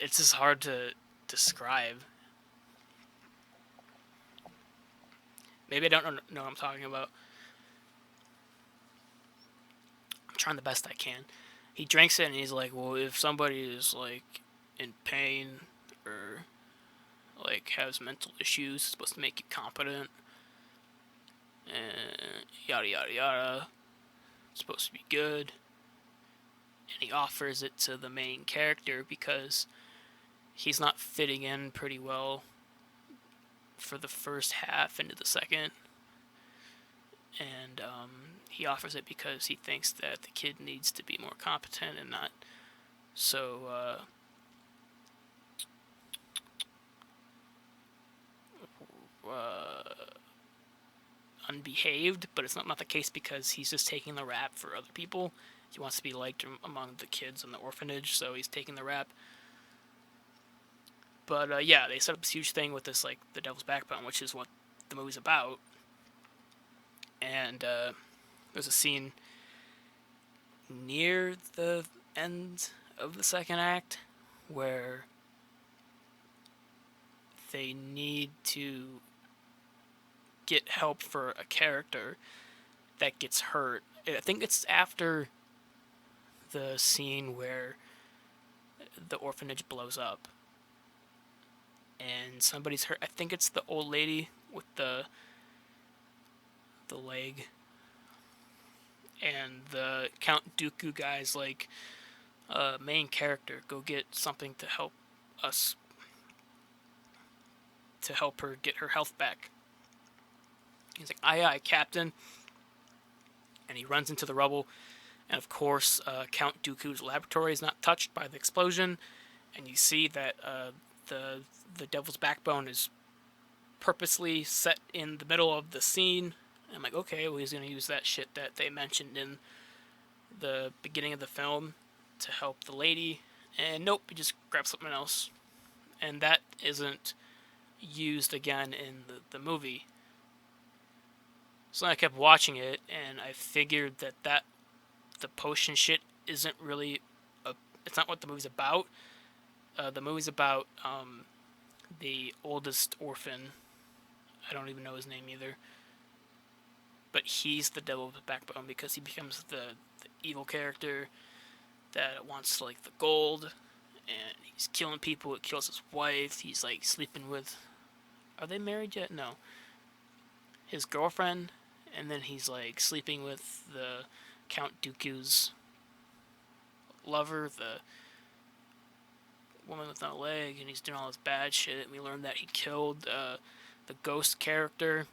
Speaker 1: it's just hard to describe. Maybe I don't know what I'm talking about. I'm trying the best I can. He drinks it and he's like, well, if somebody is like in pain or like has mental issues, it's supposed to make you competent and yada yada yada. It's supposed to be good. And he offers it to the main character because he's not fitting in pretty well for the first half into the second. And he offers it because he thinks that the kid needs to be more competent and not so unbehaved. But it's not the case because he's just taking the rap for other people. He wants to be liked among the kids in the orphanage, so he's taking the rap. But yeah, they set up this huge thing with this like the Devil's Backbone, which is what the movie's about. And there's a scene near the end of the second act where they need to get help for a character that gets hurt. I think it's after the scene where the orphanage blows up and somebody's hurt. I think it's the old lady with the leg, and the Count Dooku guy's like main character go get something to help us to help her get her health back. He's like, aye aye, Captain. And he runs into the rubble. And of course, Count Dooku's laboratory is not touched by the explosion. And you see that the Devil's Backbone is purposely set in the middle of the scene. And I'm like, okay, well, he's going to use that shit that they mentioned in the beginning of the film to help the lady. And nope, he just grabs something else. And that isn't used again in the movie. So I kept watching it, and I figured that the potion shit isn't really it's not what the movie's about. The movie's about the oldest orphan. I don't even know his name either. But he's the Devil's Backbone because he becomes the evil character that wants like the gold, and he's killing people. It kills his wife. He's like sleeping with. Are they married yet? No. His girlfriend, and then he's like sleeping with the Count Dooku's lover, the woman with no leg, and he's doing all this bad shit. And we learned that he killed the ghost character.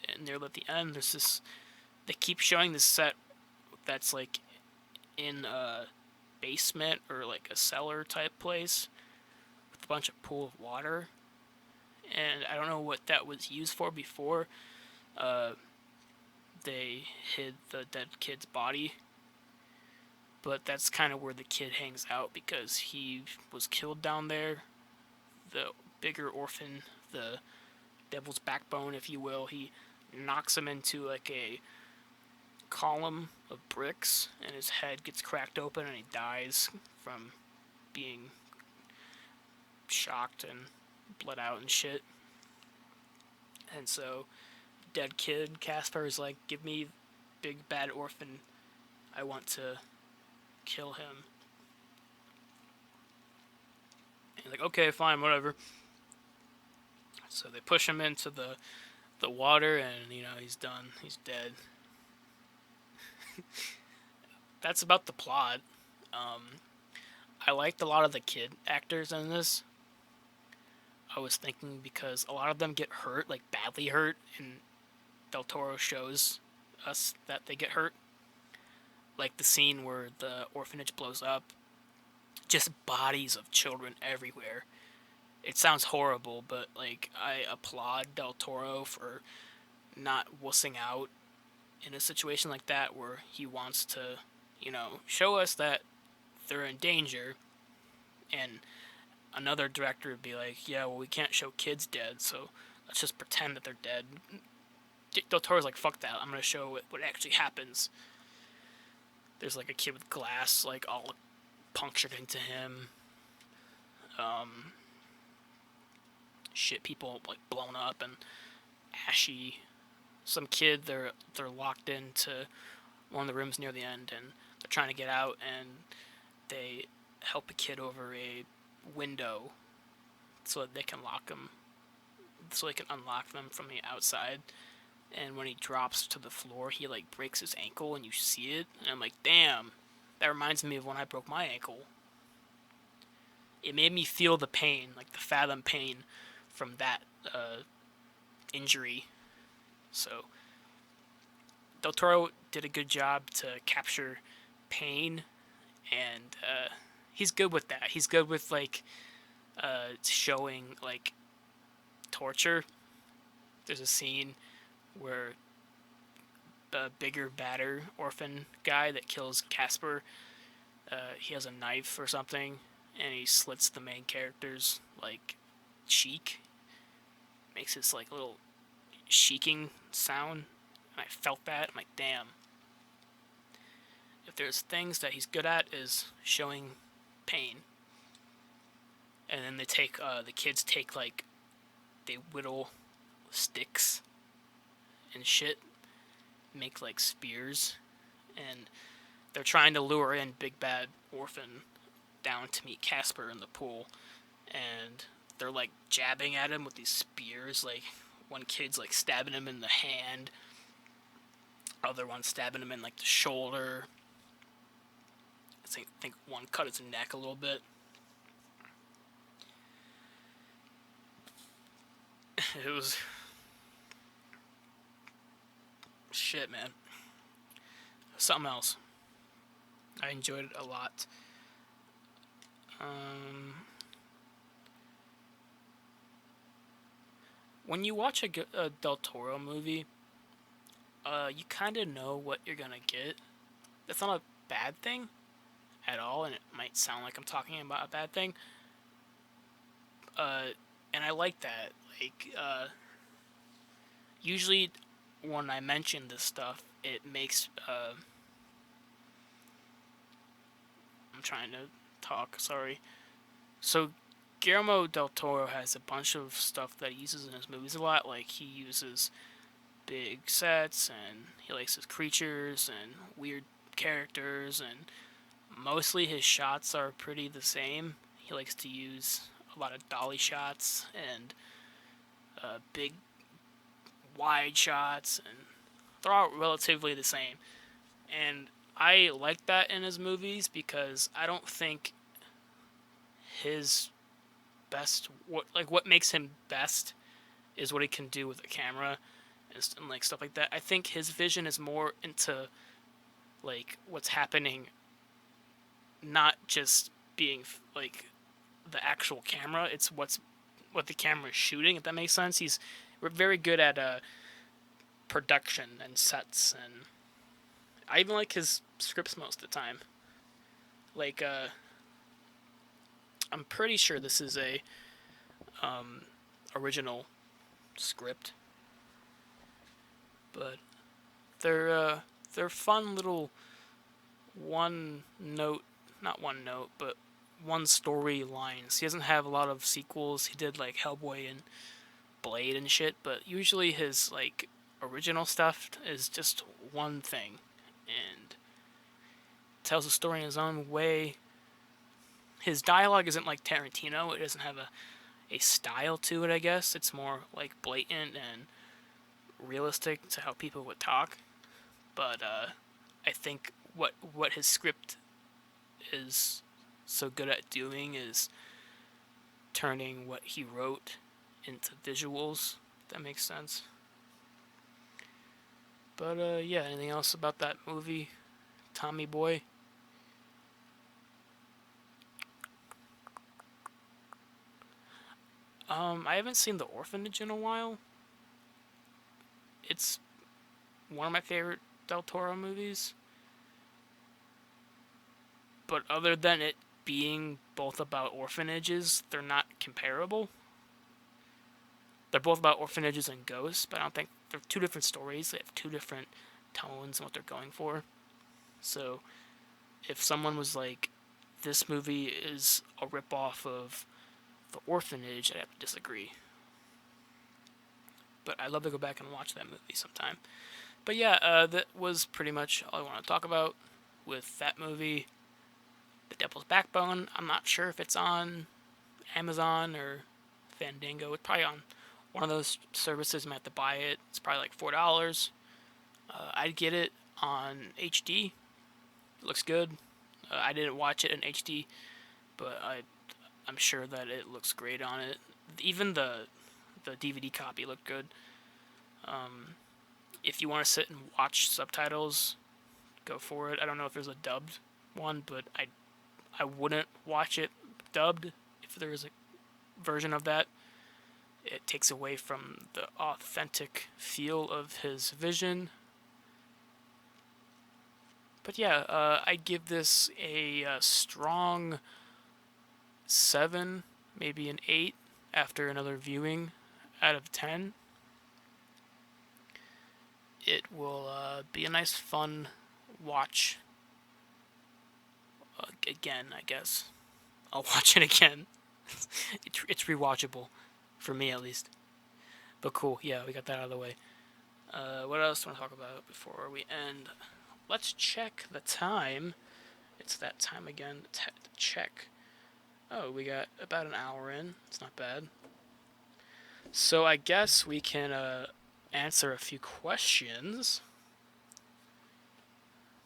Speaker 1: And near at the end, there's this they keep showing this set that's like in a basement or like a cellar type place with a bunch of pool of water, and I don't know what that was used for before. Uh, they hid the dead kid's body, but that's kind of where the kid hangs out because he was killed down there. The bigger orphan, the devil's backbone, if you will, he knocks him into like a column of bricks, and his head gets cracked open, and he dies from being shocked and bled out and shit. And so, dead kid Casper is like, "Give me big bad orphan. I want to kill him." And he's like, "Okay, fine, whatever." So they push him into the water, and he's done. He's dead. That's about the plot. Um, I liked a lot of the kid actors in this. I was thinking because a lot of them get hurt, like badly hurt, and Del Toro shows us that they get hurt. Like the scene where the orphanage blows up, just bodies of children everywhere. It sounds horrible, but like I applaud Del Toro for not wussing out in a situation like that where he wants to, show us that they're in danger, and another director would be like, "Yeah, well, we can't show kids dead, so let's just pretend that they're dead." Del Toro's like, "Fuck that! I'm gonna show what actually happens." There's like a kid with glass like all punctured into him. Um, Shit, people like blown up and ashy. Some kid, they're locked into one of the rooms near the end, and they're trying to get out, and they help a kid over a window so that they can lock him, so they can unlock them from the outside. And when he drops to the floor, he like breaks his ankle, and you see it. And I'm like, damn, that reminds me of when I broke my ankle. It made me feel the pain, like the fathom pain from that injury. So Del Toro did a good job to capture pain, and he's good with that. He's good with like showing like torture. There's a scene where the bigger, badder orphan guy that kills Casper, he has a knife or something, and he slits the main character's like cheek. Makes this like little sheaking sound, and I felt that. I'm like, damn. If there's things that he's good at is showing pain, and then the kids take like they whittle sticks and shit, make like spears, and they're trying to lure in Big Bad Orphan down to meet Casper in the pool, and they're like jabbing at him with these spears. Like one kid's like stabbing him in the hand, other one stabbing him in like the shoulder. I think one cut his neck a little bit. It was shit, man. Something else. I enjoyed it a lot. When you watch a Del Toro movie, you kind of know what you're gonna get. That's not a bad thing at all, and it might sound like I'm talking about a bad thing. Uh, and I like that. Like, usually when I mention this stuff, it makes. I'm trying to talk. Sorry. So Guillermo del Toro has a bunch of stuff that he uses in his movies a lot. Like he uses big sets, and he likes his creatures and weird characters, and mostly his shots are pretty the same. He likes to use a lot of dolly shots and big wide shots, and they're all relatively the same. And I like that in his movies because I don't think his what makes him best is what he can do with a camera, and like stuff like that. I think his vision is more into like what's happening, not just being like the actual camera. It's what the camera is shooting. If that makes sense, he's very good at production and sets, and I even like his scripts most of the time. Like I'm pretty sure this is a original script, but they're fun little one note, not one note, but one story lines. He doesn't have a lot of sequels. He did like Hellboy and Blade and shit, but usually his like original stuff is just one thing and tells a story in his own way. His dialogue isn't like Tarantino. It doesn't have a style to it, I guess. It's more like blatant and realistic to how people would talk. But I think what his script is so good at doing is turning what he wrote into visuals. If that makes sense. But yeah, anything else about that movie, Tommy Boy? I haven't seen The Orphanage in a while. It's one of my favorite Del Toro movies. But other than it being both about orphanages, they're not comparable. They're both about orphanages and ghosts, but I don't think they're two different stories. They have two different tones and what they're going for. So if someone was like, this movie is a ripoff of The Orphanage, I'd have to disagree. But I'd love to go back and watch that movie sometime. But yeah, that was pretty much all I want to talk about with that movie. The Devil's Backbone. I'm not sure if it's on Amazon or Fandango. It's probably on one of those services. I'm gonna have to buy it. It's probably like $4. I'd get it on HD. It looks good. I didn't watch it in HD, but I'm sure that it looks great on it. Even the DVD copy looked good. If you want to sit and watch subtitles, go for it. I don't know if there's a dubbed one, but I wouldn't watch it dubbed if there is a version of that. It takes away from the authentic feel of his vision. But yeah, I give this a strong 7, maybe an 8 after another viewing out of 10. It will be a nice, fun watch again, I guess. I'll watch it again. It's rewatchable, for me at least. But cool, yeah, we got that out of the way. What else do I want to talk about before we end? Let's check the time. It's that time again to check. Oh, we got about an hour in. It's not bad. So I guess we can answer a few questions.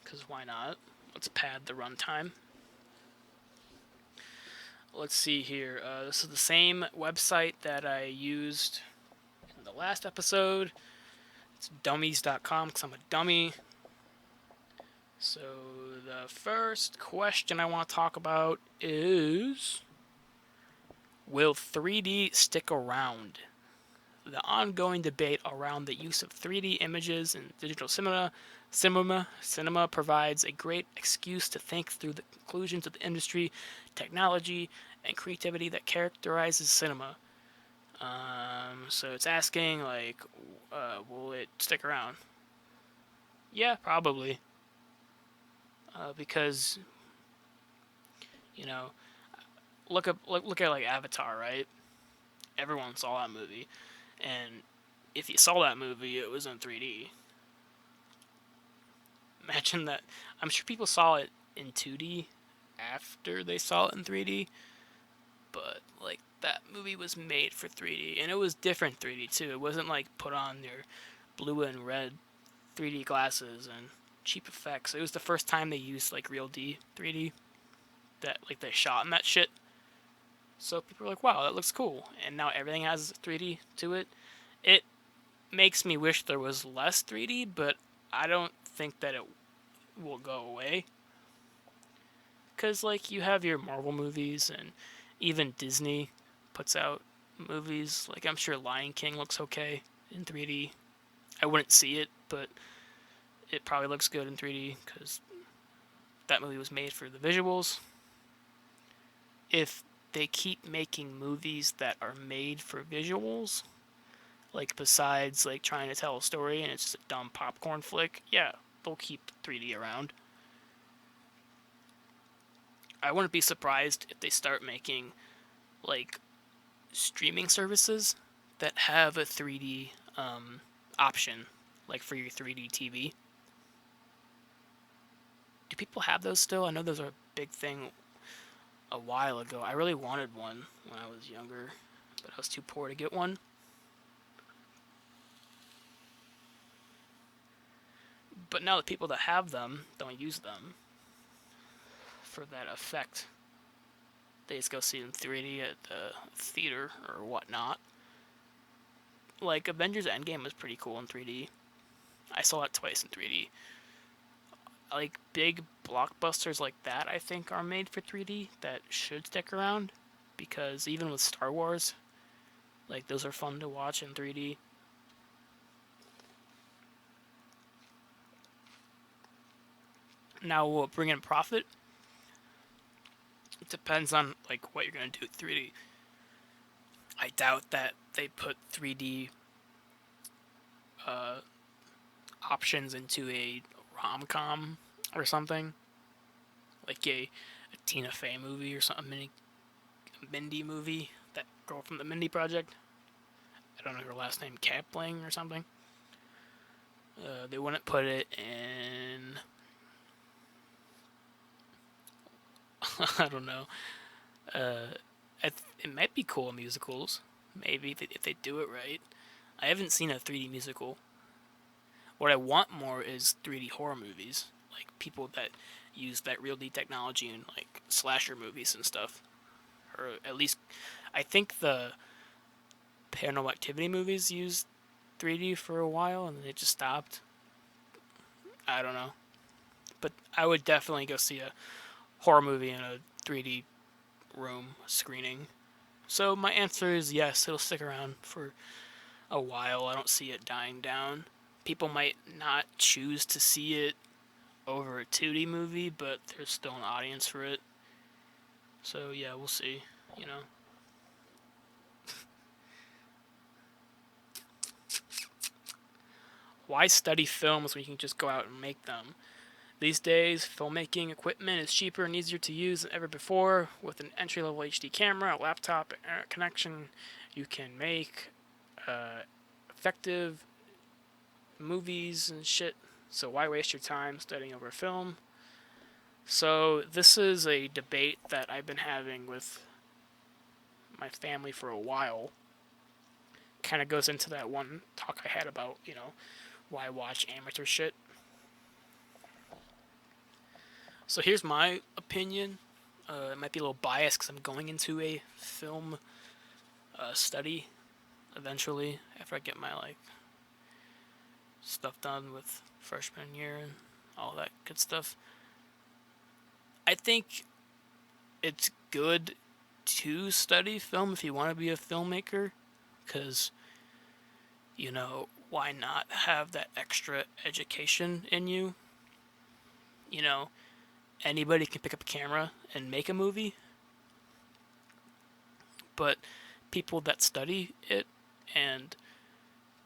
Speaker 1: Because why not? Let's pad the runtime. Let's see here. This is the same website that I used in the last episode. It's dummies.com because I'm a dummy. So the first question I want to talk about is, will 3D stick around? The ongoing debate around the use of 3D images in digital cinema provides a great excuse to think through the conclusions of the industry, technology, and creativity that characterizes cinema. So it's asking, like, will it stick around? Yeah, probably. Because, you know, look at like Avatar, right? Everyone saw that movie, and if you saw that movie, it was in 3D. Imagine that. I'm sure people saw it in 2D after they saw it in 3D, but like that movie was made for 3D, and it was different 3D too. It wasn't like put on your blue and red 3D glasses and cheap effects. It was the first time they used like real 3D that like they shot in that shit. So people were like, "Wow, that looks cool." And now everything has 3D to it. It makes me wish there was less 3D, but I don't think that it will go away. Because, like, you have your Marvel movies, and even Disney puts out movies. Like, I'm sure Lion King looks okay in 3D. I wouldn't see it, but it probably looks good in 3D because that movie was made for the visuals. If they keep making movies that are made for visuals, like besides like trying to tell a story and it's just a dumb popcorn flick, yeah, they'll keep 3D around. I wouldn't be surprised if they start making like streaming services that have a 3D option, like for your 3D TV. Do people have those still? I know those are a big thing a while ago. I really wanted one when I was younger, but I was too poor to get one. But now the people that have them don't use them for that effect. They just go see it in 3D at the theater or whatnot. Like Avengers Endgame was pretty cool in 3D. I saw it twice in 3D. Like big blockbusters like that, I think are made for 3D that should stick around because even with Star Wars, like those are fun to watch in 3D. Now, will it bring in profit? It depends on like what you're gonna do with 3D. I doubt that they put 3D uh, options into a rom com or something like a Tina Fey movie or something, a Mindy movie. That girl from the Mindy Project. I don't know her last name, Kapling or something. They wouldn't put it in. I don't know. Uh, it might be cool in musicals. Maybe if they do it right. I haven't seen a 3D musical. What I want more is 3D horror movies, like people that use that real D technology in like slasher movies and stuff, or at least I think the Paranormal Activity movies used 3D for a while and they just stopped. I don't know, but I would definitely go see a horror movie in a 3D room screening. So my answer is yes, it'll stick around for a while. I don't see it dying down. People might not choose to see it over a 2D movie, but there's still an audience for it. So yeah, we'll see. You know, why study films when you can just go out and make them? These days, filmmaking equipment is cheaper and easier to use than ever before. With an entry-level HD camera, a laptop, and internet connection, you can make effective movies and shit. So why waste your time studying over film? So this is a debate that I've been having with my family for a while. Kind of goes into that one talk I had about, why watch amateur shit. So here's my opinion. It might be a little biased because I'm going into a film study eventually after I get my like stuff done with freshman year and all that good stuff. I think it's good to study film if you want to be a filmmaker because why not have that extra education in you? You know, anybody can pick up a camera and make a movie, but people that study it and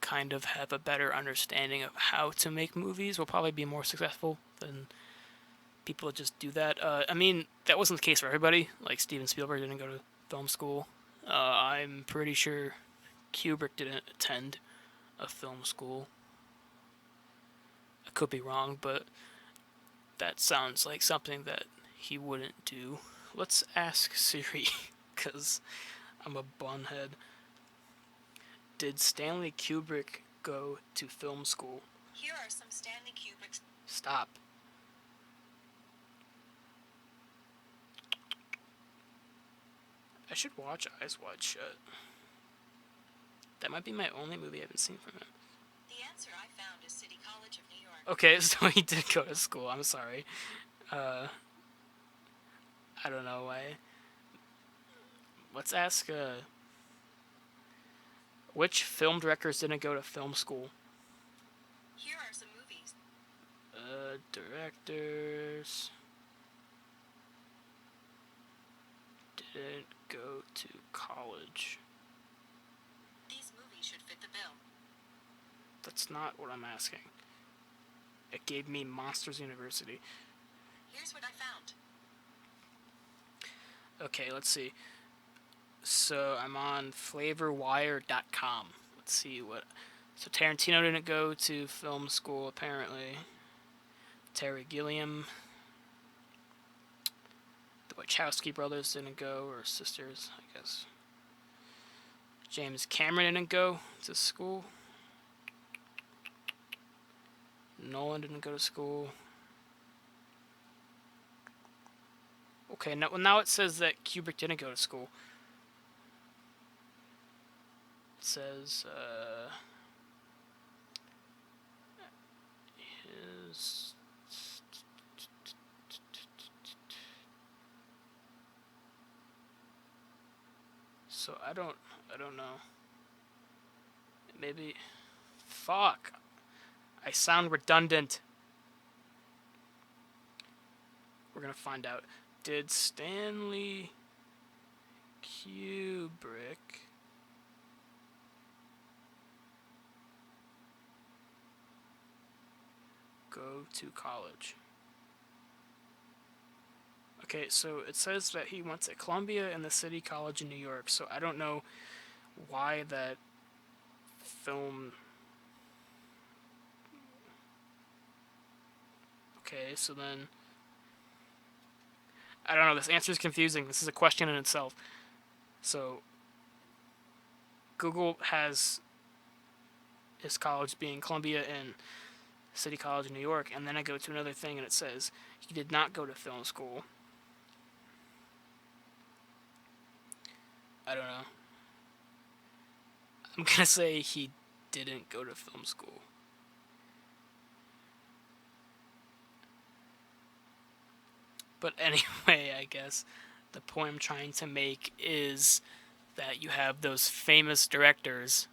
Speaker 1: kind of have a better understanding of how to make movies will probably be more successful than people that just do that. I mean, that wasn't the case for everybody. Like Steven Spielberg didn't go to film school. I'm pretty sure Kubrick didn't attend a film school. I could be wrong, but that sounds like something that he wouldn't do. Let's ask Siri, because I'm a bunhead. Did Stanley Kubrick go to film school?
Speaker 2: Here are some Stanley Kubrick's.
Speaker 1: Stop. I should watch Eyes Wide Shut. That might be my only movie I haven't seen from him.
Speaker 2: The answer I found is City College of New York.
Speaker 1: Okay, so he did go to school. I'm sorry. Uh, I don't know why. Let's ask, which film directors didn't go to film school?
Speaker 2: Here are some movies.
Speaker 1: Directors didn't go to college.
Speaker 2: These movies should fit the bill.
Speaker 1: That's not what I'm asking. It gave me Monsters University.
Speaker 2: Here's what I found.
Speaker 1: Okay, let's see. So I'm on flavorwire.com. Let's see what. So Tarantino didn't go to film school, apparently. Terry Gilliam. The Wachowski brothers didn't go, or sisters, I guess. James Cameron didn't go to school. Nolan didn't go to school. Okay, now it says that Kubrick didn't go to school. It says his. So I don't know. Maybe. Fuck. I sound redundant. We're gonna find out. Did Stanley Kubrick go to college? Okay, so it says that he went to Columbia and the City College in New York, so I don't know why that film. Okay, so then. I don't know, this answer is confusing. This is a question in itself. So, Google has his college being Columbia and City College in New York, and then I go to another thing and it says he did not go to film school. I don't know. I'm gonna say he didn't go to film school. But anyway, I guess the point I'm trying to make is that you have those famous directors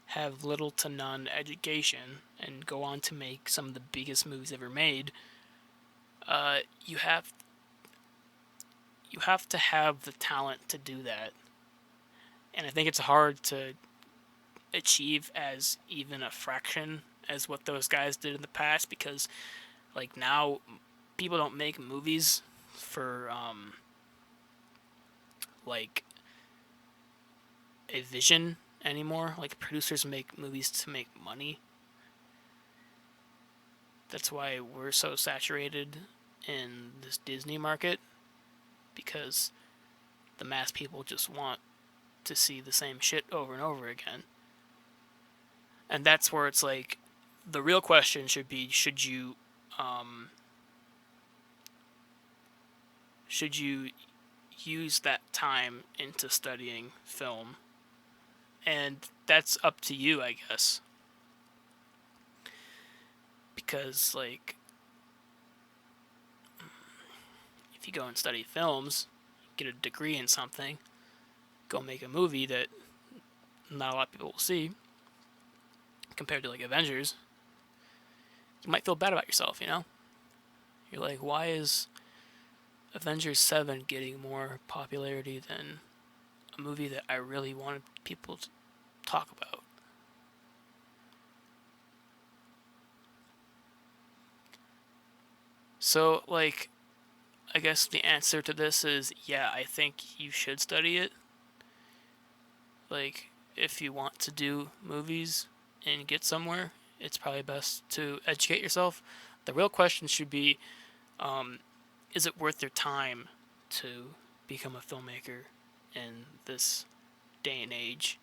Speaker 1: have little to none education and go on to make some of the biggest movies ever made. You have to have the talent to do that, and I think it's hard to achieve as even a fraction as what those guys did in the past, because like now people don't make movies for like a vision anymore. Like producers make movies to make money. That's why we're so saturated in this Disney market, because the mass people just want to see the same shit over and over again. And that's where it's like the real question should be, should you use that time into studying film? And that's up to you, I guess. Because like if you go and study films, get a degree in something, go make a movie that not a lot of people will see, compared to like Avengers, you might feel bad about yourself, you know? You're like, why is Avengers 7 getting more popularity than a movie that I really wanted people to talk about? So, like, I guess the answer to this is yeah, I think you should study it. Like, if you want to do movies and get somewhere, it's probably best to educate yourself. The real question should be, is it worth your time to become a filmmaker in this day and age?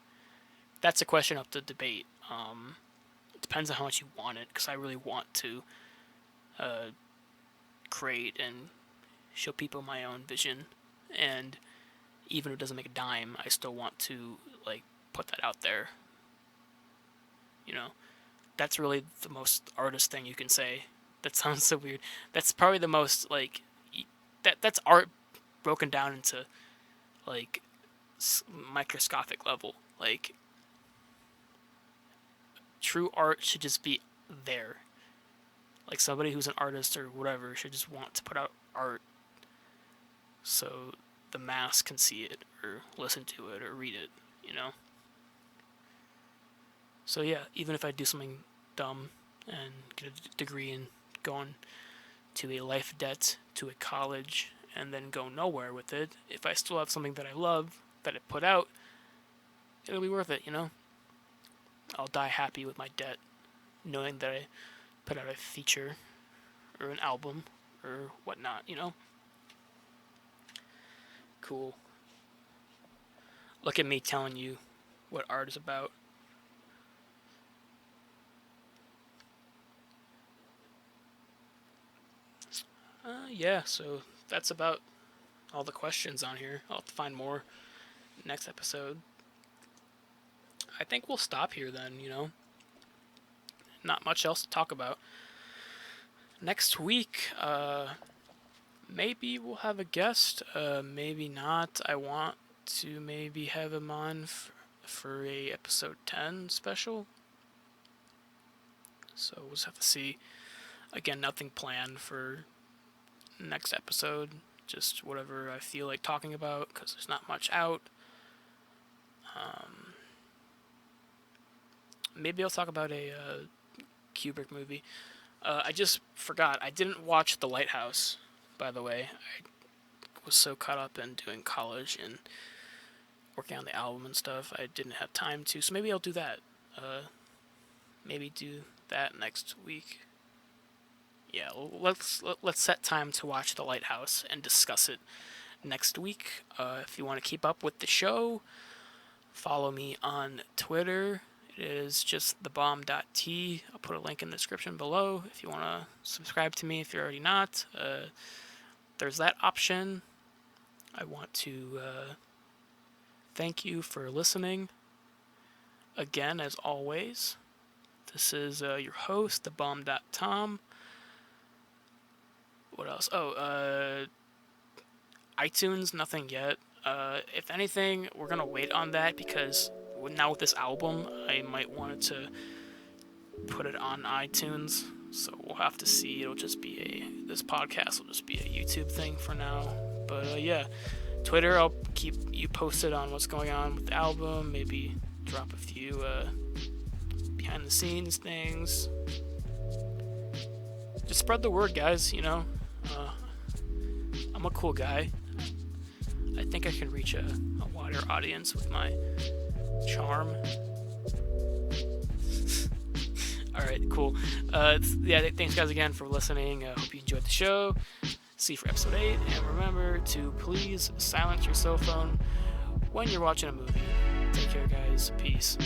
Speaker 1: That's a question up to debate. It depends on how much you want it, because I really want to uh, create and show people my own vision, and even if it doesn't make a dime, I still want to like put that out there. You know, that's really the most artist thing you can say. That sounds so weird. That's probably the most like that's art broken down into like microscopic level. Like true art should just be there. Like somebody who's an artist or whatever should just want to put out art so the mass can see it or listen to it or read it, you know? So yeah, even if I do something dumb and get a degree in going to a life debt to a college and then go nowhere with it, if I still have something that I love that I put out, it'll be worth it, you know? I'll die happy with my debt, knowing that I put out a feature or an album or whatnot, you know? Cool. Look at me telling you what art is about. Yeah, so that's about all the questions on here. I'll have to find more next episode. I think we'll stop here then, you know? Not much else to talk about. Next week, maybe we'll have a guest, maybe not. I want to maybe have him on for a episode 10 special. So we'll just have to see. Again, nothing planned for next episode. Just whatever I feel like talking about, because there's not much out. Maybe I'll talk about a Kubrick movie. I just forgot. I didn't watch The Lighthouse, by the way. I was so caught up in doing college and working on the album and stuff, I didn't have time to. So maybe I'll do that. Maybe do that next week. Yeah, let's set time to watch The Lighthouse and discuss it next week. If you want to keep up with the show, follow me on Twitter. It is just ThebombdotT. I'll put a link in the description below if you want to subscribe to me if you're already not. There's that option. I want to thank you for listening. Again, as always, this is your host, ThebombdotTom. What else? Oh, iTunes, nothing yet. If anything, we're going to wait on that because now with this album, I might want to put it on iTunes. So we'll have to see. It'll just be this podcast will just be a YouTube thing for now. But yeah, Twitter, I'll keep you posted on what's going on with the album. Maybe drop a few behind the scenes things. Just spread the word, guys. You know, I'm a cool guy. I think I can reach a wider audience with my charm. Alright, cool. Yeah, thanks guys again for listening. I hope you enjoyed the show. See you for episode 8. And remember to please silence your cell phone when you're watching a movie. Take care, guys. Peace.